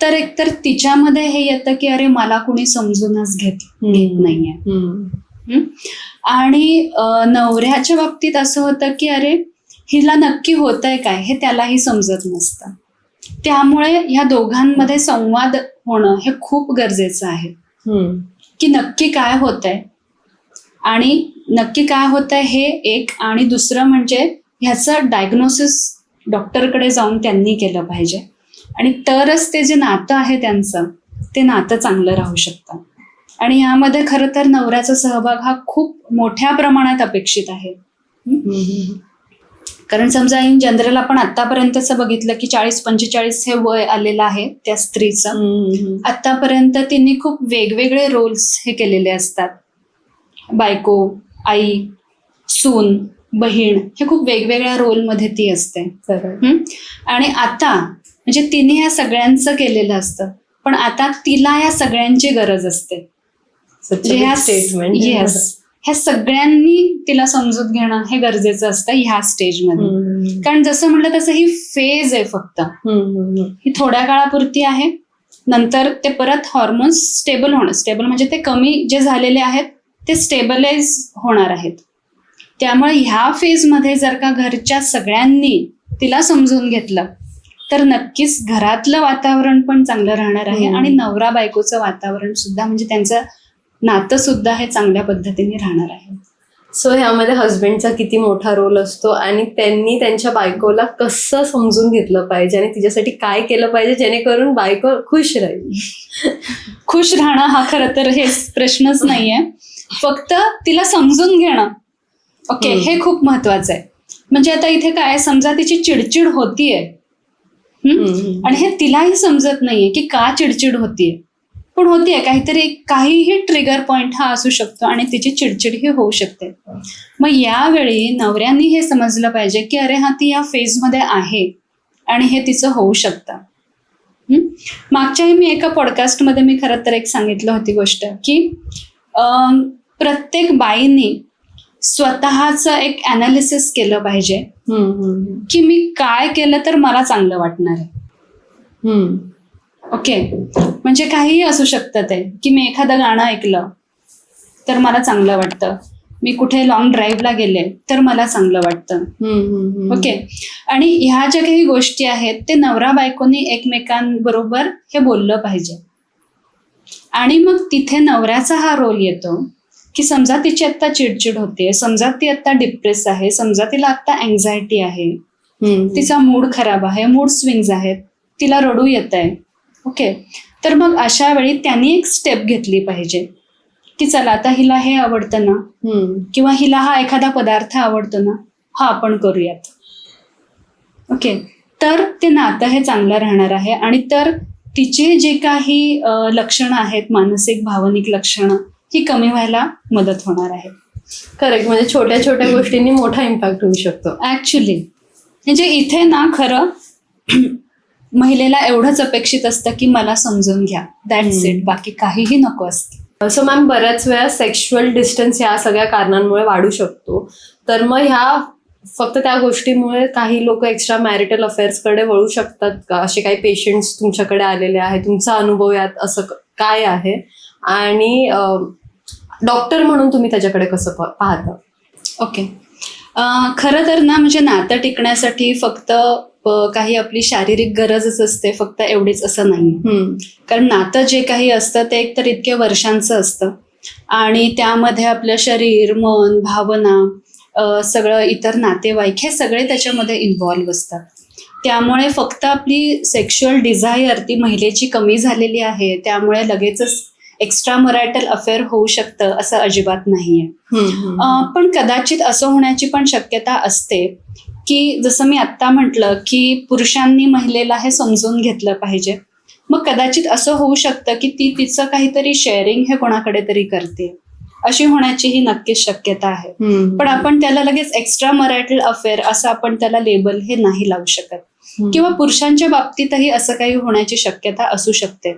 तर एकतर तिच्यामध्ये हे येतं की अरे मला कुणी समजूनच घेत नाहीये. आणि नवऱ्याच्या बाबतीत असं होतं की अरे हिला नक्की होतंय काय हे त्यालाही समजत नसतं. त्यामुळे ह्या दोघांमध्ये संवाद होणं हे खूप गरजेचं आहे की नक्की काय होतंय. आणि नक्की काय होतंय हे एक, आणि दुसरं म्हणजे ह्याचं डायग्नोसिस डॉक्टरकडे जाऊन त्यांनी केलं पाहिजे, आणि तरच ते जे नातं आहे त्यांचं ते नातं चांगलं राहू शकतं. आणि यामध्ये खरं तर नवऱ्याचा सहभाग हा खूप मोठ्या प्रमाणात अपेक्षित आहे. कारण समजा इन जनरल आपण आतापर्यंतच बघितलं की 40-45 हे वय आलेलं आहे त्या स्त्रीचं. आतापर्यंत तिने खूप वेगवेगळे रोल्स हे केलेले असतात. बायको, आई, सून, बहीण, हे खूप वेगवेगळ्या रोलमध्ये ती असते. आणि आता म्हणजे तिने या सगळ्यांचं केलेलं असतं, पण आता तिला या सगळ्यांची गरज असते. येस, ह्या सगळ्यांनी तिला समजून घेणं हे गरजेचं असतं ह्या स्टेजमध्ये. कारण जसं म्हटलं तसं ही फेज आहे फक्त, ही थोड्या काळापुरती आहे. नंतर ते परत हॉर्मोन्स स्टेबल होणं, स्टेबल म्हणजे ते कमी जे झालेले आहेत ते स्टेबलाइज होणार आहेत. त्यामुळे ह्या फेजमध्ये जर का घरच्या सगळ्यांनी तिला समजून घेतलं तर नक्कीच घरातलं वातावरण पण चांगलं राहणार आहे, आणि नवरा बायकोचं वातावरण सुद्धा म्हणजे त्यांचं नातं सुद्धा हे चांगल्या पद्धतीने राहणार आहे. सो ह्यामध्ये हस्बंडचा किती मोठा रोल असतो, आणि त्यांनी त्यांच्या बायकोला कसं समजून घेतलं पाहिजे आणि तिच्यासाठी काय केलं पाहिजे जेणेकरून बायको खुश राहील. खुश राहणं हा खरं तर हे प्रश्नच नाहीये, फक्त तिला समजून घेणं. ओके, हे खूप महत्वाचं आहे. म्हणजे आता इथे काय, समजा तिची चिडचिड होतीये आणि हे तिलाही समजत नाहीये की का चिडचिड होतीये, पण होतीये काहीही ट्रिगर पॉइंट हा असू शकतो आणि तिची चिडचिड ही होऊ शकते. मग यावेळी नवऱ्यांनी हे समजलं पाहिजे की अरे हा, ती या फेजमध्ये आहे आणि हे तिचं होऊ शकतं. मागच्याही मी एका पॉडकास्टमध्ये मी खरं तर एक सांगितलं होती गोष्ट की प्रत्येक बाईनी स्वतःचं एक अनालिसिस केलं पाहिजे की मी काय केलं तर मला चांगलं वाटणार आहे. ओके, म्हणजे काहीही असू शकतं ते, की मी एखादं गाणं ऐकलं तर मला चांगलं वाटतं, मी कुठे लॉंग ड्राईव्हला गेले तर मला चांगलं वाटतं. ओके, आणि ह्या ज्या काही गोष्टी आहेत ते नवरा बायकोनी एकमेकांबरोबर हे बोललं पाहिजे. आणि मग तिथे नवऱ्याचा हा रोल येतो की समजा तिची आत्ता चिडचिड होते, समजा ती आत्ता डिप्रेस आहे, समजा तिला आत्ता अँझायटी आहे, तिचा मूड खराब आहे, मूड स्विंग्स आहेत, तिला रडू येत आहे. ओके, तर मग अशा वेळी त्यांनी एक स्टेप घेतली पाहिजे की चला आता हिला हे आवडतं ना, किंवा हिला हा एखादा पदार्थ आवडतो ना, हा आपण करूयात. ओके, तर ते नातं हे चांगलं राहणार आहे, आणि तर तिचे जे काही लक्षणं आहेत, मानसिक भावनिक लक्षणं, ही कमी व्हायला मदत होणार आहे. करेक्ट, म्हणजे छोट्या छोट्या गोष्टींनी मोठा इम्पॅक्ट होऊ शकतो ऍक्च्युली. म्हणजे इथे ना खरं महिलेला एवढंच अपेक्षित असतं की मला समजून घ्या, दॅट्स इट, बाकी काहीही नको असतं. सो मॅम, बऱ्याच वेळा सेक्शुअल डिस्टन्स ह्या सगळ्या कारणांमुळे वाढू शकतो, तर मग ह्या फक्त त्या गोष्टीमुळे काही लोक एक्स्ट्रा मॅरिटल अफेअर्सकडे वळू शकतात का? असे काही पेशंट्स तुमच्याकडे आलेले आहेत, तुमचा अनुभव यात असं काय आहे, आणि डॉक्टर म्हणून तुम्ही त्याच्याकडे कसं पाहता? ओके, खरं तर ना म्हणजे नातं टिकण्यासाठी फक्त काही आपली शारीरिक गरजच असते फक्त एवढीच असं नाही. कारण नातं जे काही असतं ते एकतर इतक्या वर्षांचं असतं, आणि त्यामध्ये आपलं शरीर, मन, भावना, सगळं इतर नातेवाईक हे सगळे त्याच्यामध्ये इन्व्हॉल्व्ह असतात. त्यामुळे फक्त आपली सेक्शुअल डिझायर ती महिलेची कमी झालेली आहे त्यामुळे लगेचच एक्स्ट्रा मॅरिटल अफेअर होऊ शकतं असं अजिबात नाहीये. पण कदाचित असं होण्याची पण शक्यता असते की जसं मी आत्ता म्हटलं की पुरुषांनी महिलेला हे समजून घेतलं पाहिजे. मग कदाचित असं होऊ शकतं की ती तिचं काहीतरी शेअरिंग हे कोणाकडे तरी करते, अशी होण्याची ही नक्कीच शक्यता आहे. पण आपण त्याला लगेच एक्स्ट्रा मॅरिटल अफेअर असं आपण त्याला लेबल हे नाही लावू शकत, किंवा पुरुषांच्या बाबतीतही असं काही होण्याची शक्यता असू शकते.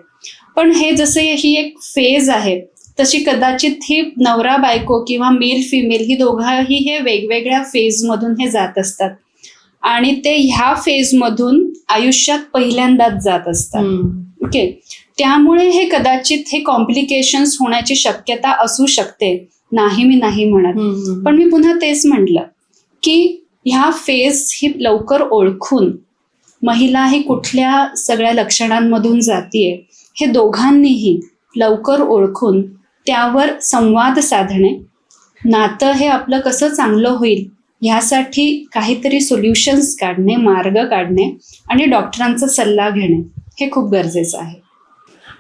पण हे जसे ही एक फेज आहे तशी कदाचित ही नवरा बायको किंवा मेल फिमेल ही दोघाही हे वेगवेगळ्या फेजमधून हे जात असतात, आणि ते ह्या फेजमधून आयुष्यात पहिल्यांदाच जात असतात. ओके, त्यामुळे हे कदाचित हे कॉम्प्लिकेशन्स होण्याची शक्यता असू शकते, नाही मी नाही म्हणत. पण मी पुन्हा तेच म्हटलं की ह्या फेज ही लवकर ओळखून महिला ही कुठल्या सगळ्या लक्षणांमधून जातीये हे दोघांनीही लवकर ओळखून त्यावर संवाद साधणे नातं हे आपलं कसं चांगलं होईल ह्यासाठी काहीतरी सोल्युशन्स काढणे, मार्ग काढणे आणि डॉक्टरांचा सल्ला घेणे हे खूप गरजेचं आहे.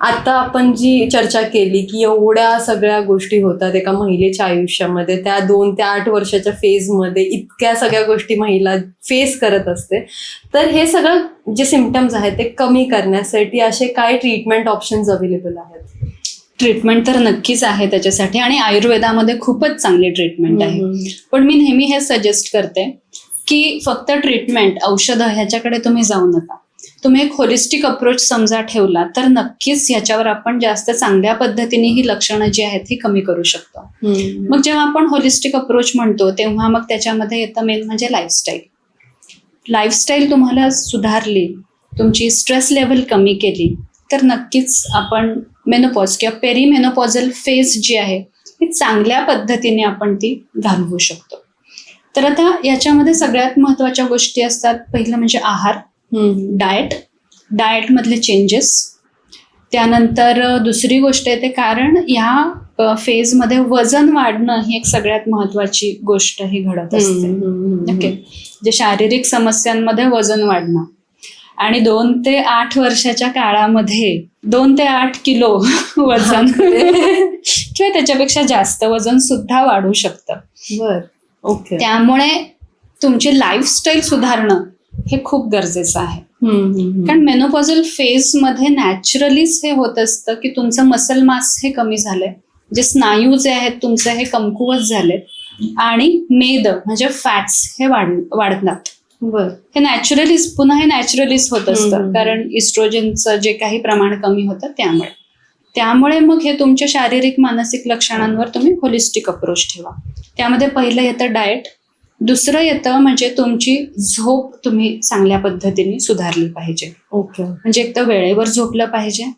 आता आपण जी चर्चा केली की एवढ्या सगळ्या गोष्टी होतात एका महिलेच्या आयुष्यामध्ये, त्या 2 ते 8 वर्षाच्या फेजमध्ये इतक्या सगळ्या गोष्टी महिला फेस करत असते, तर हे सगळं जे सिम्पटम्स आहेत ते कमी करण्यासाठी असे काय ट्रीटमेंट ऑप्शन्स अवेलेबल आहेत? ट्रीटमेंट तर नक्कीच आहे त्याच्यासाठी आणि आयुर्वेदामध्ये खूपच चांगली ट्रीटमेंट आहे. पण मी नेहमी हे सजेस्ट करते की फक्त ट्रीटमेंट, औषधं ह्याच्याकडे तुम्ही जाऊ नका. तुम्ही एक होलिस्टिक अप्रोच समजा ठेवला तर नक्कीच ह्याच्यावर आपण जास्त चांगल्या पद्धतीने ही लक्षणं जी आहेत ही कमी करू शकतो. मग जेव्हा आपण होलिस्टिक अप्रोच म्हणतो तेव्हा मग त्याच्यामध्ये येतं मेन म्हणजे लाईफस्टाईल तुम्हाला सुधारली, तुमची स्ट्रेस लेवल कमी केली तर नक्कीच आपण मेनोपॉज किंवा पेरीमेनोपॉझल फेज जी आहे ती चांगल्या पद्धतीने आपण ती घालवू शकतो. तर आता याच्यामध्ये सगळ्यात महत्त्वाच्या गोष्टी असतात. पहिलं म्हणजे आहार, डाएट मधले चेंजेस. त्यानंतर दुसरी गोष्ट येते, कारण ह्या फेजमध्ये वजन वाढणं ही एक सगळ्यात महत्त्वाची गोष्ट ही घडत असते. ओके, जे शारीरिक समस्यांमध्ये वजन वाढणं आणि 2 ते 8 वर्षाच्या काळामध्ये 2 ते 8 किलो वजन किंवा त्याच्यापेक्षा जास्त वजन सुद्धा वाढू शकतं. बर, ओके. त्यामुळे तुमची लाईफस्टाईल सुधारणं हे खूप गरजेचं आहे. कारण मेनोपॉझल फेज मध्ये नॅचरलीच हे होत असतं की तुमचं मसल मास हे कमी झालंय, जे स्नायू जे आहेत तुमचे हे कमकुवत झालेत आणि मेद म्हणजे फॅट्स हे वाढतात. हे नॅचरलीच होत असतं, कारण इस्ट्रोजनचं जे काही प्रमाण कमी होतं त्यामुळे मग हे तुमच्या शारीरिक मानसिक लक्षणांवर तुम्ही होलिस्टिक अप्रोच ठेवा. त्यामध्ये पहिलं येतं डाएट, दुसरं येतं म्हणजे तुमची झोप तुम्ही चांगल्या पद्धतीने सुधारली पाहिजे. ओके, म्हणजे एक तर वेळेवर झोपलं पाहिजे.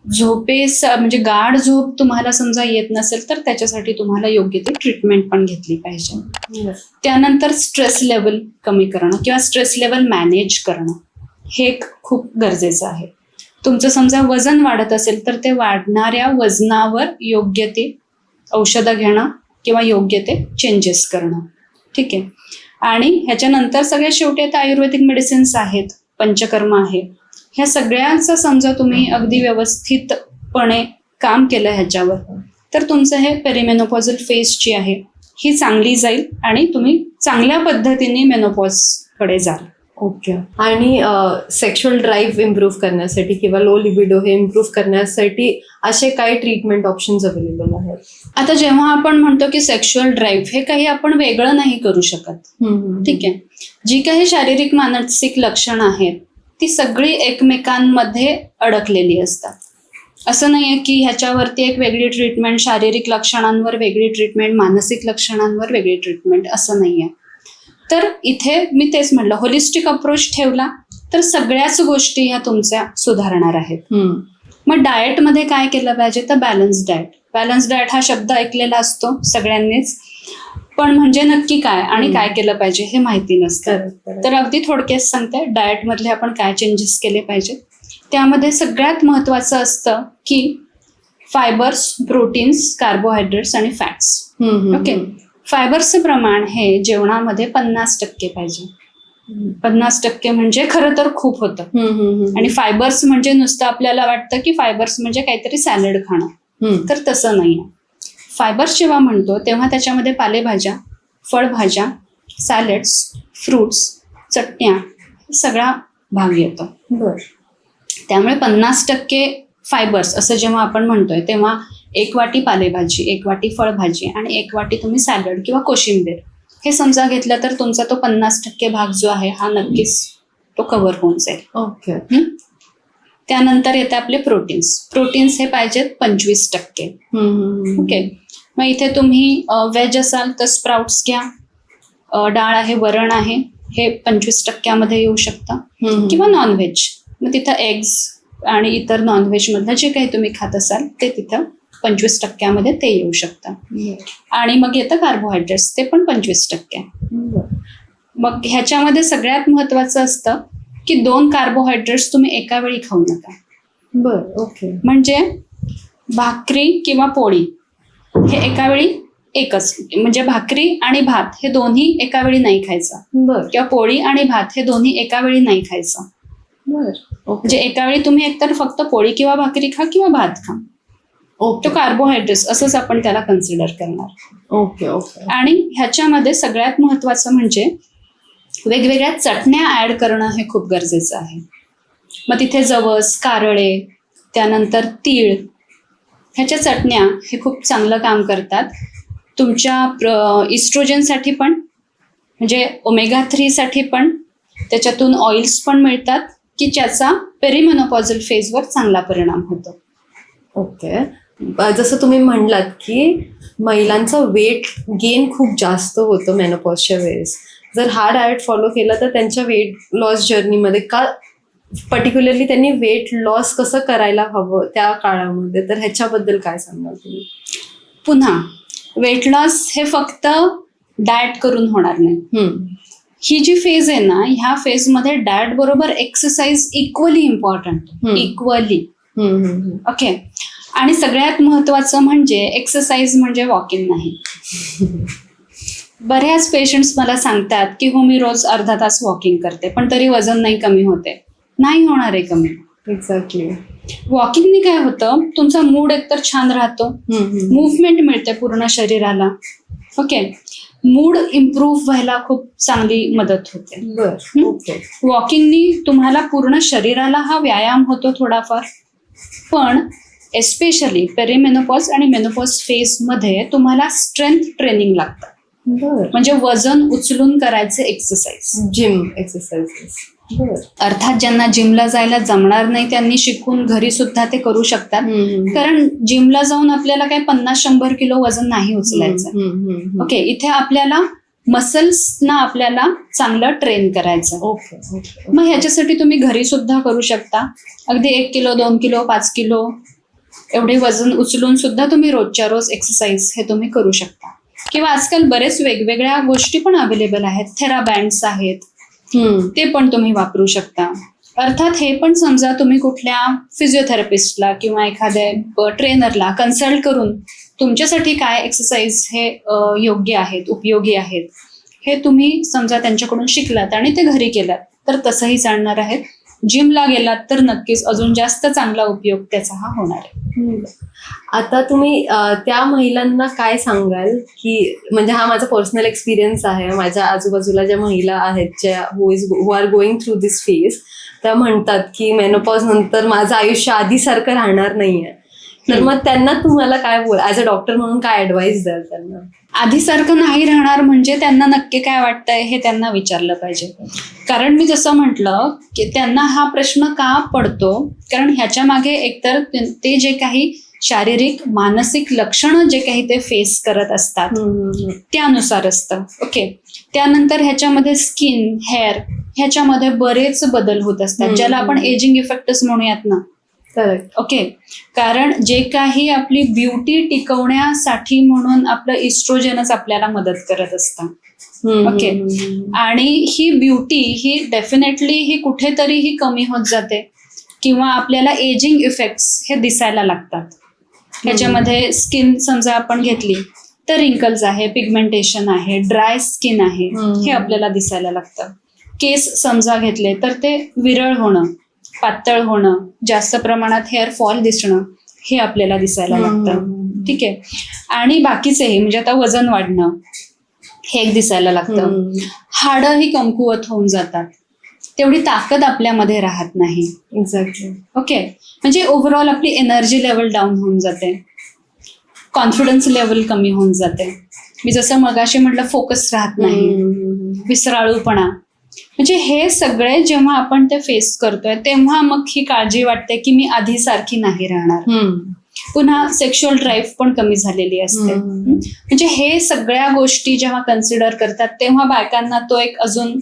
म्हणजे गाढ झोप तुम्हाला समजा येत नसेल तर त्याच्यासाठी तुम्हाला योग्य ती ट्रीटमेंट पण घेतली पाहिजे. त्यानंतर स्ट्रेस लेवल कमी करणं किंवा स्ट्रेस लेवल मॅनेज करणं हे खूप गरजेचं आहे. तुमचं समजा वजन वाढत असेल तर ते वाढणाऱ्या वजनावर योग्य ते औषधं घेणं किंवा योग्य ते चेंजेस करणं. ठीक आहे. आणि ह्याच्यानंतर सगळ्यात शेवटी आता आयुर्वेदिक मेडिसिन्स आहेत, पंचकर्म आहे. ह्या सगळ्यांचा समजा तुम्ही अगदी व्यवस्थितपणे काम केलं ह्याच्यावर तर तुमचं हे पेरीमेनोपॉझल फेज जी आहे ही चांगली जाईल आणि तुम्ही चांगल्या पद्धतीने मेनोपॉजकडे जाल. ओके. आणि सेक्शुअल ड्राईव्ह इम्प्रूव्ह करण्यासाठी किंवा लो लिबिडो हे इम्प्रूव्ह करण्यासाठी असे काही ट्रीटमेंट ऑप्शन्स अवेलेबल आहेत? आता जेव्हा आपण म्हणतो की सेक्शुअल ड्राईव्ह हे काही आपण वेगळं नाही करू शकत. ठीक आहे. जी काही शारीरिक मानसिक लक्षणं आहेत ती सगळी एकमेकांमध्ये अडकलेली असतात. असं नाहीये की ह्याच्यावरती एक वेगळी ट्रीटमेंट, शारीरिक लक्षणांवर वेगळी ट्रीटमेंट, मानसिक लक्षणांवर वेगळी ट्रीटमेंट, असं नाहीये. तर इथे मी तेच म्हटलं, होलिस्टिक अप्रोच ठेवला तर सगळ्याच गोष्टी ह्या तुमच्या सुधारणार आहेत. मग डाएटमध्ये काय केलं पाहिजे तर बॅलन्स डाएट हा शब्द ऐकलेला असतो सगळ्यांनीच, पण म्हणजे नक्की काय आणि काय केलं पाहिजे हे माहिती नसतं. तर अगदी थोडक्यात सांगते, डाएट मधले आपण काय चेंजेस केले पाहिजे. त्यामध्ये सगळ्यात महत्वाचं असतं की फायबर्स, प्रोटीन्स, कार्बोहायड्रेट्स आणि फॅट्स. ओके. फायबर्सचं प्रमाण हे जेवणामध्ये 50% पाहिजे. 50% म्हणजे खरं तर खूप होतं. आणि फायबर्स म्हणजे नुसतं आपल्याला वाटतं की फायबर्स म्हणजे काहीतरी सॅलड खाणं, तर तसं नाहीये. फायबर्स जेव्हा म्हणतो तेव्हा त्याच्यामध्ये पालेभाज्या, फळभाज्या, सॅलड्स, फ्रुट्स, चटण्या सगळा भाग येतो. त्यामुळे 50% फायबर्स असं जेव्हा आपण म्हणतोय तेव्हा 1 वाटी पालेभाजी, 1 वाटी फळभाजी आणि 1 वाटी तुम्ही सॅलड किंवा कोशिंबीर हे समजा घेतलं तर तुमचा तो 50% भाग जो आहे हा नक्कीच तो कव्हर होऊन जाईल. ओके. त्यानंतर येते आपले प्रोटीन्स हे पाहिजेत 25%. ओके. मग इथे तुम्ही व्हेज असाल तर स्प्राउट्स घ्या, डाळ आहे, वरण आहे, हे 25% येऊ शकतं. किंवा नॉनव्हेज, मग तिथं एग्स आणि इतर नॉनव्हेज मधलं जे काही तुम्ही खात असाल ते तिथं 25% ते येऊ शकतं. आणि मग येतं कार्बोहायड्रेट्स, ते पण 25%. मग ह्याच्यामध्ये सगळ्यात महत्वाचं असतं की 2 कार्बोहायड्रेट्स तुम्ही एका वेळी खाऊ नका. ओके. म्हणजे भाकरी किंवा पोळी हे एका वेळी एकच, म्हणजे भाकरी आणि भात हे दोन्ही एका वेळी नाही खायचं, बर किंवा पोळी आणि भात हे दोन्ही एका वेळी नाही खायचं. बर म्हणजे एका वेळी तुम्ही एकतर फक्त पोळी किंवा भाकरी खा किंवा भात खा, ओके तो कार्बोहायड्रेट्स असंच आपण त्याला कन्सिडर करणार. ओके ओके आणि ह्याच्यामध्ये सगळ्यात महत्वाचं म्हणजे वेगवेगळ्या चटण्या ऍड करणं हे खूप गरजेचं आहे. मग तिथे जवस, कारळे, त्यानंतर तीळ, ह्याच्या चटण्या हे खूप चांगलं काम करतात तुमच्या इस्ट्रोजनसाठी पण, म्हणजे ओमेगा 3 साठी पण. त्याच्यातून ऑइल्स पण मिळतात की ज्याचा पेरिमेनोपॉझल फेजवर चांगला परिणाम होतो. ओके. जसं तुम्ही म्हणलात की महिलांचं वेट गेन खूप जास्त होतं मेनोपॉजच्या वेळेस. जर हा डाएट फॉलो केला तर त्यांच्या वेट लॉस जर्नीमध्ये का पर्टिक्युलरली त्यांनी वेट लॉस कसं करायला हवं त्या काळामध्ये, तर ह्याच्याबद्दल काय सांगाल तुम्ही? पुन्हा वेट लॉस हे फक्त डाएट करून होणार नाही. ही जी फेज आहे ना, ह्या फेजमध्ये डाएट बरोबर exercise equally important, equally. Okay. आणि सगळ्यात महत्वाचं म्हणजे एक्सरसाइज म्हणजे वॉकिंग नाही. बऱ्याच पेशंट्स मला सांगतात की हो मी रोज अर्धा तास वॉकिंग करते पण तरी वजन नाही कमी होते. नाही होणार आहे कमी. एक्झॅक्टली. वॉकिंगने काय होतं, तुमचा मूड एकतर छान राहतो, मुवमेंट मिळते पूर्ण शरीराला. ओके. मूड इम्प्रूव्ह व्हायला खूप चांगली मदत होते. बर ओके. वॉकिंगनी तुम्हाला पूर्ण शरीराला हा व्यायाम होतो थोडाफार, पण एस्पेशली पेरिमेनोपॉज आणि मेनोपॉज फेज मध्ये तुम्हाला स्ट्रेंथ ट्रेनिंग लागतं. बर. वजन उचलून करायचे एक्सरसाइज, जिम एक्सरसाइजेस. बर. अर्थात ज्यांना जिमला जायला जमणार नाही त्यांनी शिकून घरी सुद्धा ते करू शकतात. कारण जिमला जाऊन आपल्याला काय 50-100 किलो वजन नाही उचलायचं. ओके. इथे आपल्याला मसल्सना आपल्याला चांगलं ट्रेन करायचं. ओके. मग ह्याच्यासाठी तुम्ही घरी सुद्धा करू शकता. अगदी 1 किलो 2 किलो 5 किलो एवढे वजन उचलून सुद्धा तुम्ही रोजच्या रोज एक्सरसाइज हे तुम्ही करू शकता. किंवा आजकाल बरेच वेगवेगळ्या गोष्टी पण अवेलेबल आहेत. थेराबँड्स आहेत, ते पण तुम्ही वापरू शकता. अर्थात हे पण समजा तुम्ही कुठल्या फिजिओथेरपिस्टला किंवा एखाद्या ट्रेनरला कन्सल्ट करून तुमच्यासाठी काय एक्सरसाइज हे योग्य आहेत, उपयोगी आहेत, हे तुम्ही समजा त्यांच्याकडून शिकलात आणि ते घरी केलात तर तसंही चालणार आहे. जिमला गेलात तर नक्कीच अजून जास्त चांगला उपयोग त्याचा हा होणार आहे. आता तुम्ही त्या महिलांना काय सांगाल की, म्हणजे हा माझा पर्सनल एक्सपिरियन्स आहे, माझ्या आजूबाजूला ज्या महिला आहेत ज्या हु आर गोइंग थ्रू दिस फेज, त्या म्हणतात की मेनोपॉज नंतर माझं आयुष्य आधीसारखं राहणार नाहीये. तर मग त्यांना तुम्हाला काय बोल, ॲज अ डॉक्टर म्हणून काय ऍडवाइस द्याल त्यांना? आधीसारखं नाही राहणार म्हणजे त्यांना नक्की काय वाटतंय हे त्यांना विचारलं पाहिजे. कारण मी जसं म्हटलं की त्यांना हा प्रश्न का पडतो, कारण ह्याच्या मागे एकतर ते जे काही शारीरिक मानसिक लक्षणं जे काही ते फेस करत असतात त्यानुसार असतं. ओके. त्यानंतर ह्याच्यामध्ये स्किन, हेअर ह्याच्यामध्ये बरेच बदल होत असतात, ज्याला आपण एजिंग इफेक्टच म्हणूयात ना. करेक्ट. ओके. कारण जे काही आपली ब्युटी टिकवण्यासाठी म्हणून आपलं इस्ट्रोजनच आपल्याला मदत करत असतं. ओके. आणि ही ब्युटी ही डेफिनेटली ही कुठेतरी ही कमी होत जाते किंवा आपल्याला एजिंग इफेक्ट्स हे दिसायला लागतात. ह्याच्यामध्ये स्किन समजा आपण घेतली तर रिंकल्स आहे, पिगमेंटेशन आहे, ड्राय स्किन आहे, हे आपल्याला दिसायला लागतं. केस समजा घेतले तर ते विरळ होणं, पातळ होणं, जास्त प्रमाणात हेअर फॉल दिसणं हे आपल्याला दिसायला लागतं. ठीक आहे. आणि बाकीचेही म्हणजे आता वजन वाढणं हे एक दिसायला लागतं. हाडं ही कमकुवत होऊन जातात, तेवढी ताकद आपल्यामध्ये राहत नाही. एक्झॅक्टली. ओके. म्हणजे ओव्हरऑल आपली एनर्जी लेवल डाऊन होऊन जाते, कॉन्फिडन्स लेवल कमी होऊन जाते. मी जसं मगाशी म्हटलं फोकस राहत नाही, विसराळूपणा. म्हणजे हे सगळे जेव्हा आपण ते फेस करतोय तेव्हा मग ही काळजी वाटते की मी आधी सारखी नाही राहणार. पुन्हा सेक्शुअल ड्राईव्ह पण कमी झालेली असते. म्हणजे हे सगळ्या गोष्टी जेव्हा कन्सिडर करतात तेव्हा बायकांना तो एक अजून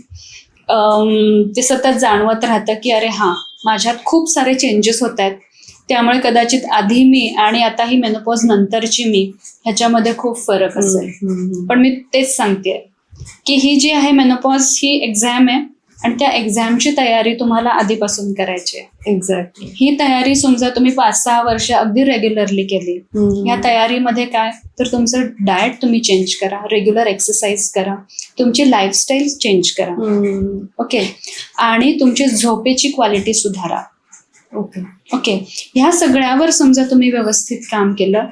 ते सतत जाणवत राहतं की अरे हा, माझ्यात खूप सारे चेंजेस होत आहेत, त्यामुळे कदाचित आधी मी आणि आता ही मेनोपॉज नंतरची मी ह्याच्यामध्ये खूप फरक असेल. पण मी तेच सांगते की ही जी आहे मेनोपॉज ही एक्झाम आहे, आणि त्या एक्झामची तयारी तुम्हाला आधीपासून करायची आहे. एक्झॅक्टली. ही तयारी समजा तुम्ही 5-6 वर्ष अगदी रेग्युलरली केली. ह्या तयारीमध्ये काय तर तुमचं डाएट तुम्ही चेंज करा, रेग्युलर एक्सरसाइज करा, तुमची लाईफस्टाईल चेंज करा. ओके. आणि तुमची झोपेची क्वालिटी सुधारा. ओके. ह्या सगळ्यावर समजा तुम्ही व्यवस्थित काम केलं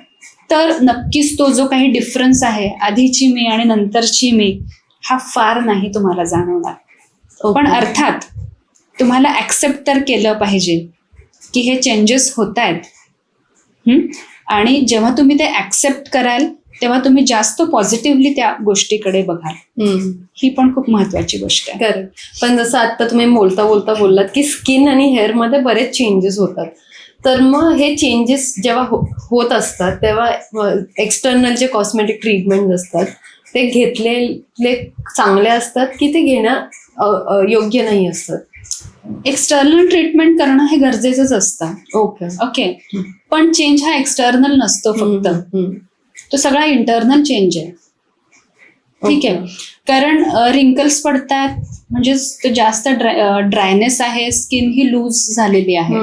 तर नक्कीच तो जो काही डिफरन्स आहे आधीची मी आणि नंतरची मी हा फार नाही तुम्हाला जाणवणार. पण अर्थात तुम्हाला ऍक्सेप्ट तर केलं पाहिजे की हे चेंजेस होत आहेत. आणि जेव्हा तुम्ही ते ऍक्सेप्ट कराल तेव्हा तुम्ही जास्त पॉझिटिव्हली त्या गोष्टीकडे बघाल. ही पण खूप महत्वाची गोष्ट आहे. करेक्ट. पण जसं आता तुम्ही बोलता बोललात की स्किन आणि हेअर मध्ये बरेच चेंजेस होतात, तर मग हे चेंजेस जेव्हा होत असतात तेव्हा एक्सटर्नल जे कॉस्मेटिक ट्रीटमेंट असतात ते घेतलेले चांगले असतात की ते घेणं योग्य नाही असतात? एक्सटर्नल ट्रीटमेंट करणं हे गरजेचंच असतं. ओके. पण चेंज हा एक्सटर्नल नसतो फक्त, तो सगळा इंटरनल चेंज आहे. ठीक आहे. कारण रिंकल्स पडतात म्हणजे जास्त ड्रायनेस आहे, स्किन ही लूज झालेली आहे.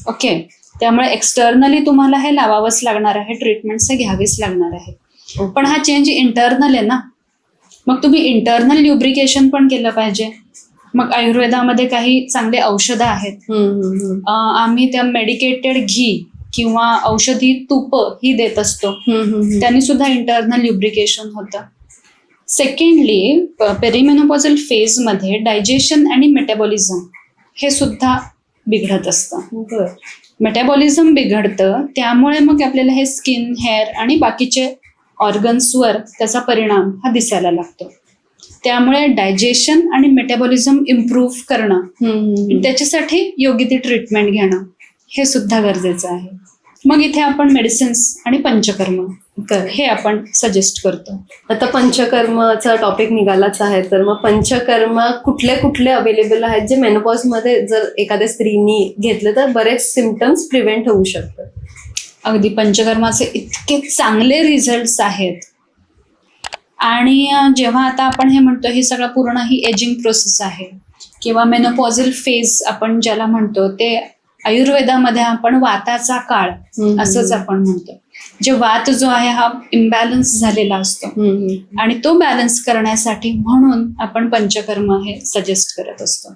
ओके. त्यामुळे एक्सटर्नली तुम्हाला हे लावावंच लागणार आहे, ट्रीटमेंट्स हे घ्यावेच लागणार आहे. पण हा चेंज इंटरनल आहे ना, मग तुम्ही इंटरनल ल्युब्रिकेशन पण केलं पाहिजे. मग आयुर्वेदामध्ये काही चांगले औषधं आहेत. आम्ही त्या मेडिकेटेड घी किंवा औषधी तूप ही देत असतो, त्यांनी सुद्धा इंटरनल ल्युब्रिकेशन होतं. सेकंडली पेरिमेनोपॉझल फेजमध्ये डायजेशन आणि मेटाबॉलिझम हे सुद्धा बिघडत असतं. मेटाबॉलिझम बिघडतं, त्यामुळे मग आपल्याला हे स्किन, हेअर आणि बाकीचे ऑर्गन्सवर त्याचा परिणाम हा दिसायला लागतो. त्यामुळे डायजेशन आणि मेटाबॉलिझम इम्प्रूव्ह करणं, त्याच्यासाठी योग्य ती ट्रीटमेंट घेणं हे सुद्धा गरजेचं आहे. मग इथे आपण मेडिसिन्स आणि पंचकर्म हे आपण सजेस्ट करतो. आता पंचकर्माचा टॉपिक निघालाच आहे, तर मग पंचकर्म कुठले कुठले अवेलेबल आहेत जे मेनोपॉज मध्ये जर एखाद्या स्त्रीनी घेतले तर बरेच सिम्पटम्स प्रिव्हेंट होऊ शकतात? अगदी पंचकर्माचे इतके चांगले रिझल्ट्स आहेत. आणि जेव्हा आता आपण हे म्हणतो ही सगळं पूर्ण ही एजिंग प्रोसेस आहे किंवा मेनोपॉझल फेज आपण ज्याला म्हणतो, ते आयुर्वेदामध्ये आपण वाताचा काळ असंच आपण म्हणतो. जे वात जो आहे हा इम्बॅलन्स झालेला असतो आणि तो बॅलन्स करण्यासाठी म्हणून आपण पंचकर्म हे सजेस्ट करत असतो.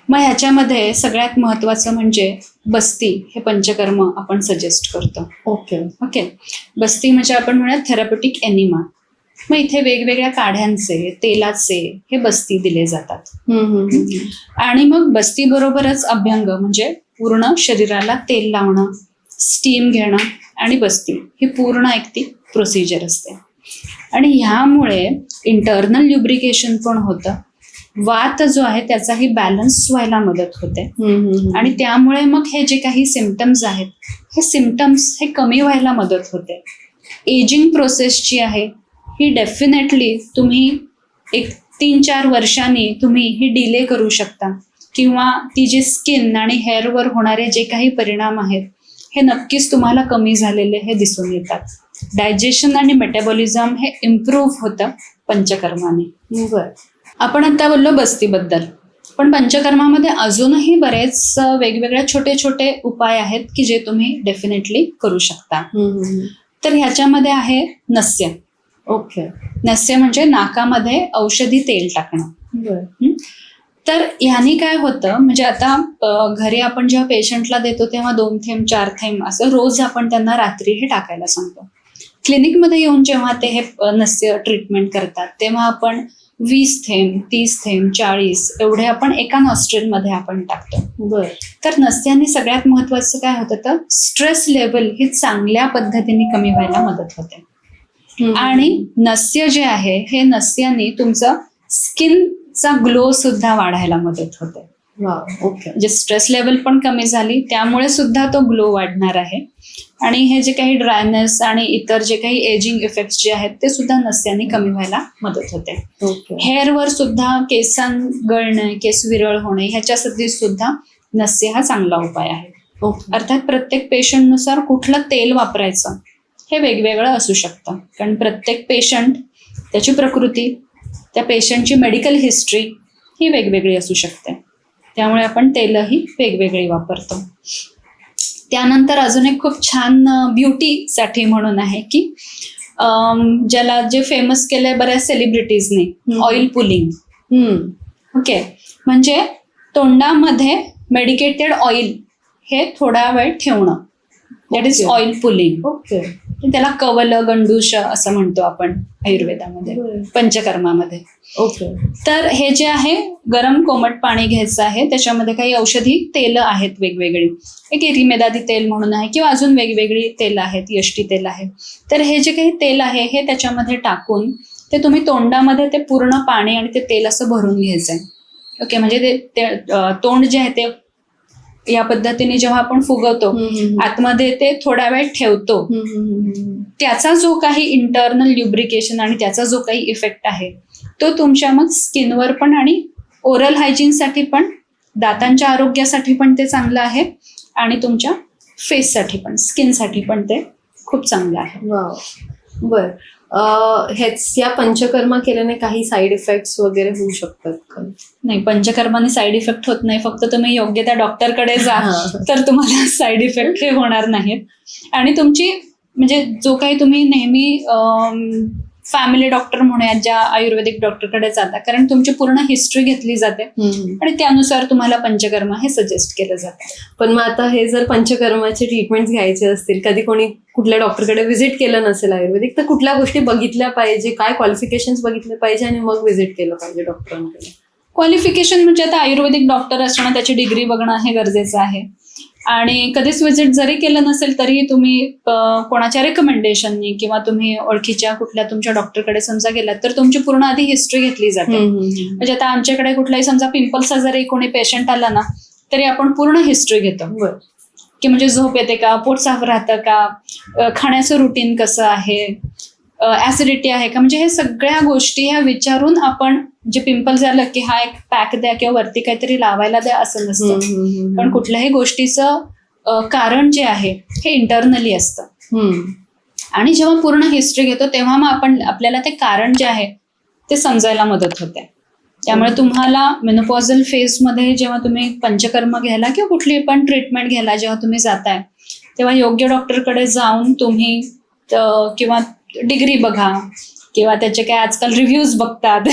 मग ह्याच्यामध्ये सगळ्यात महत्वाचं म्हणजे बस्ती हे पंचकर्म आपण सजेस्ट करतो. ओके. बस्ती म्हणजे आपण म्हणूयात थेरप्युटिक एनिमा. मग इथे वेगवेगळ्या काढ्यांचे, तेलाचे हे बस्ती दिले जातात. आणि मग बस्ती बरोबरच अभ्यंग म्हणजे पूर्ण शरीराला तेल लावणं, स्टीम घेणं आणि बस्ती ही पूर्ण एक ती प्रोसिजर असते. आणि ह्यामुळे इंटरनल ल्युब्रिकेशन पण होतं, वात जो आहे त्याचाही बॅलन्स व्हायला मदत होते. आणि त्यामुळे मग हे जे काही सिम्पटम्स आहेत हे सिम्पटम्स हे कमी व्हायला मदत होते. एजिंग प्रोसेस जी आहे ही डेफिनेटली तुम्ही एक 3-4 वर्षांनी तुम्ही ही डिले करू शकता, किंवा ती जी स्किन आणि हेअरवर होणारे जे काही परिणाम आहेत हे नक्कीच तुम्हाला कमी झालेले हे दिसून येतात. डायजेशन आणि मेटाबॉलिझम हे इम्प्रूव्ह होतं पंचकर्माने. आपण आता बोललो बस्तीबद्दल, पण पंचकर्मामध्ये अजूनही बरेच वेगवेगळे छोटे छोटे उपाय आहेत की जे तुम्ही डेफिनेटली करू शकता. तर ह्याच्यामध्ये आहे नस्य. नस्य म्हणजे नाकामध्ये औषधी तेल टाकणं. तर ह्यानी काय होतं म्हणजे आता घरी आपण जेव्हा पेशंटला देतो तेव्हा 2 थेंब 4 थेंब असं रोज आपण त्यांना रात्री हे टाकायला सांगतो. क्लिनिकमध्ये येऊन जेव्हा ते हे नस्य ट्रीटमेंट करतात तेव्हा आपण 20 थेंब, 30 थेंब, 40 एवढे आपण एका नॉस्ट्रेलमध्ये आपण टाकतो. तर नस्याने सगळ्यात महत्वाचं काय होतं तर स्ट्रेस लेवल ही चांगल्या पद्धतीने कमी व्हायला मदत होते. आणि नस्य जे आहे हे नस्याने तुमचं स्किनचा ग्लो सुद्धा वाढायला मदत होते. म्हणजे स्ट्रेस लेवल पण कमी झाली त्यामुळे सुद्धा तो ग्लो वाढणार आहे. आणि हे जे काही ड्रायनेस आणि इतर जे काही एजिंग इफेक्ट जे आहेत ते सुद्धा नस्याने कमी व्हायला मदत होते. हेअरवर सुद्धा केसां गळणे, केस विरळ होणे ह्याच्यासाठी सुद्धा नस्य हा चांगला उपाय आहे. अर्थात प्रत्येक पेशंटनुसार कुठलं तेल वापरायचं हे वेगवेगळं असू शकतं, कारण प्रत्येक पेशंट, त्याची प्रकृती, त्या पेशंटची मेडिकल हिस्ट्री ही वेगवेगळी असू शकते. त्यामुळे आपण तेलही वेगवेगळी वापरतो. त्यानंतर अजून एक खूप छान ब्युटीसाठी म्हणून आहे की ज्याला जे फेमस केलंय बऱ्याच सेलिब्रिटीजने, ऑइल पुलिंग. ओके, म्हणजे तोंडामध्ये मेडिकेटेड ऑइल हे थोडा वेळ ठेवणं, that is Okay. Oil pulling. Okay. त्याला कवल गंडूश असं म्हणतो आपण आयुर्वेदामध्ये, बरं. पंचकर्मामध्ये. ओके. तर हे जे आहे गरम कोमट पाणी घ्यायचं आहे, त्याच्यामध्ये काही औषधी तेल आहेत वेगवेगळी, एक एरिमेदादी तेल म्हणून आहे किंवा अजून वेगवेगळी तेल आहेत, यष्टी तेल आहे. तर हे जे काही तेल आहे हे त्याच्यामध्ये टाकून ते तुम्ही तोंडामध्ये ते पूर्ण पाणी आणि ते तेल असं भरून घ्यायचंय. ओके, म्हणजे ते तोंड जे आहे ते या पद्धतीने जेव्हा आपण फुगवतो आतमध्ये ते थोडा वेळ ठेवतो, त्याचा जो काही इंटरनल ल्युब्रिकेशन आणि त्याचा जो काही इफेक्ट आहे तो तुमच्या मग स्किनवर पण आणि ओरल हायजीनसाठी पण, दातांच्या आरोग्यासाठी पण ते चांगलं आहे आणि तुमच्या फेससाठी पण, स्किनसाठी पण ते खूप चांगलं आहे. वाव. बर. हेच या पंचकर्मा केल्याने काही साईड इफेक्ट्स वगैरे होऊ शकतात का? नाही, पंचकर्माने साईड इफेक्ट होत नाही. फक्त तुम्ही योग्य त्या डॉक्टरकडे जा तर तुम्हाला साईड इफेक्ट हे होणार नाहीत. आणि तुमची म्हणजे जो काही तुम्ही नेहमी फॅमिली डॉक्टर म्हणूयात ज्या आयुर्वेदिक डॉक्टरकडे जाता, कारण तुमची पूर्ण हिस्ट्री घेतली जाते आणि त्यानुसार तुम्हाला पंचकर्मा हे सजेस्ट केलं जातं. पण मग आता हे जर पंचकर्माचे ट्रीटमेंट घ्यायचे असतील, कधी कोणी कुठल्या डॉक्टरकडे व्हिजिट केलं नसेल आयुर्वेदिक, तर कुठल्या गोष्टी बघितल्या पाहिजे, काय क्वालिफिकेशन्स बघितले पाहिजे आणि मग व्हिजिट केलं पाहिजे डॉक्टरांकडे? क्वालिफिकेशन म्हणजे आता आयुर्वेदिक डॉक्टर असणं, त्याची डिग्री बघणं हे गरजेचं आहे. आणि कधीच व्हिजिट जरी केलं नसेल तरी तुम्ही कोणाच्या रेकमेंडेशननी किंवा तुम्ही ओळखीच्या कुठल्या तुमच्या डॉक्टरकडे समजा गेलात तर तुमची पूर्ण आधी हिस्ट्री घेतली जाते. म्हणजे आता आमच्याकडे कुठलाही समजा पिंपल्सचा जरी कोणी पेशंट आला ना तरी आपण पूर्ण हिस्ट्री घेतो, की म्हणजे झोप येते का, पोट साफ राहतं का, खाण्याचं रुटीन कसं आहे, ऍसिडिटी आहे का, म्हणजे हे सगळ्या गोष्टी ह्या विचारून आपण, जे पिंपल झालं की हा एक पॅक द्या किंवा वरती काहीतरी लावायला द्या असं नसतं. पण कुठल्याही गोष्टीचं कारण जे आहे हे इंटरनली असतं. आणि जेव्हा पूर्ण हिस्ट्री घेतो तेव्हा मग आपल्याला ते कारण जे आहे ते समजायला मदत होते. त्यामुळे तुम्हाला मेनोपॉझल फेजमध्ये जेव्हा तुम्ही पंचकर्म घ्यायला किंवा कुठली पण ट्रीटमेंट घ्यायला जेव्हा तुम्ही जाताय तेव्हा योग्य डॉक्टरकडे जाऊन तुम्ही किंवा डिग्री बघा किंवा त्याचे काय आजकाल रिव्ह्यूज बघतात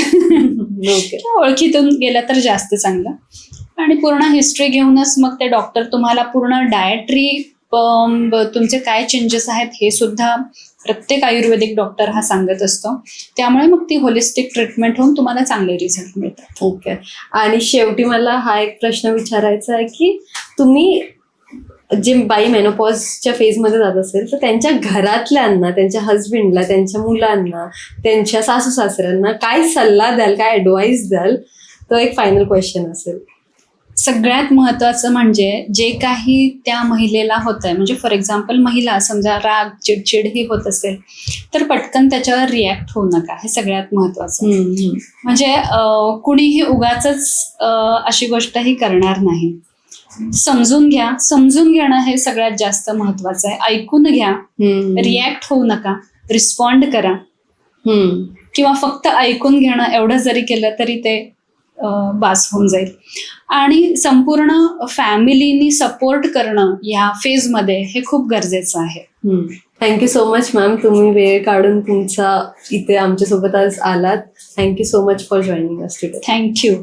ओळखीतून गेलं तर जास्त चांगलं. आणि पूर्ण हिस्ट्री घेऊनच मग ते डॉक्टर तुम्हाला पूर्ण डायटरी तुमचे काय चेंजेस आहेत हे सुद्धा प्रत्येक आयुर्वेदिक डॉक्टर हा सांगत असतो. त्यामुळे मग ती होलिस्टिक ट्रीटमेंट होऊन तुम्हाला चांगले रिझल्ट मिळतात. ओके. आणि शेवटी मला हा एक प्रश्न विचारायचा आहे की तुम्ही जे बाई मेनोपॉजच्या फेजमध्ये जात असेल तर त्यांच्या घरातल्यांना, त्यांच्या हस्बंडला, त्यांच्या मुलांना, त्यांच्या सासू सासऱ्यांना काय सल्ला द्याल, काय ॲडवाईस द्याल? तो एक फायनल क्वेश्चन असेल. सगळ्यात महत्वाचं म्हणजे जे काही त्या महिलेला होत आहे, म्हणजे फॉर एक्झाम्पल महिला समजा राग चिडचिड ही होत असेल तर पटकन त्याच्यावर रिॲक्ट होऊ नका, हे सगळ्यात महत्वाचं. म्हणजे कुणीही उगाचच अशी गोष्टही करणार नाही. समजून घ्या, समजून घेणं हे सगळ्यात जास्त महत्वाचं आहे. ऐकून घ्या, रिॲक्ट होऊ नका, रिस्पॉन्ड करा. किंवा फक्त ऐकून घेणं एवढं जरी केलं तरी ते बास होऊन जाईल. आणि संपूर्ण फॅमिलीनी सपोर्ट करणं या फेजमध्ये हे खूप गरजेचं आहे. थँक्यू सो मच मॅम, तुम्ही वेळ काढून तुमचा इथे आमच्यासोबत आज आलात. Thank you so much for joining us today. Thank you.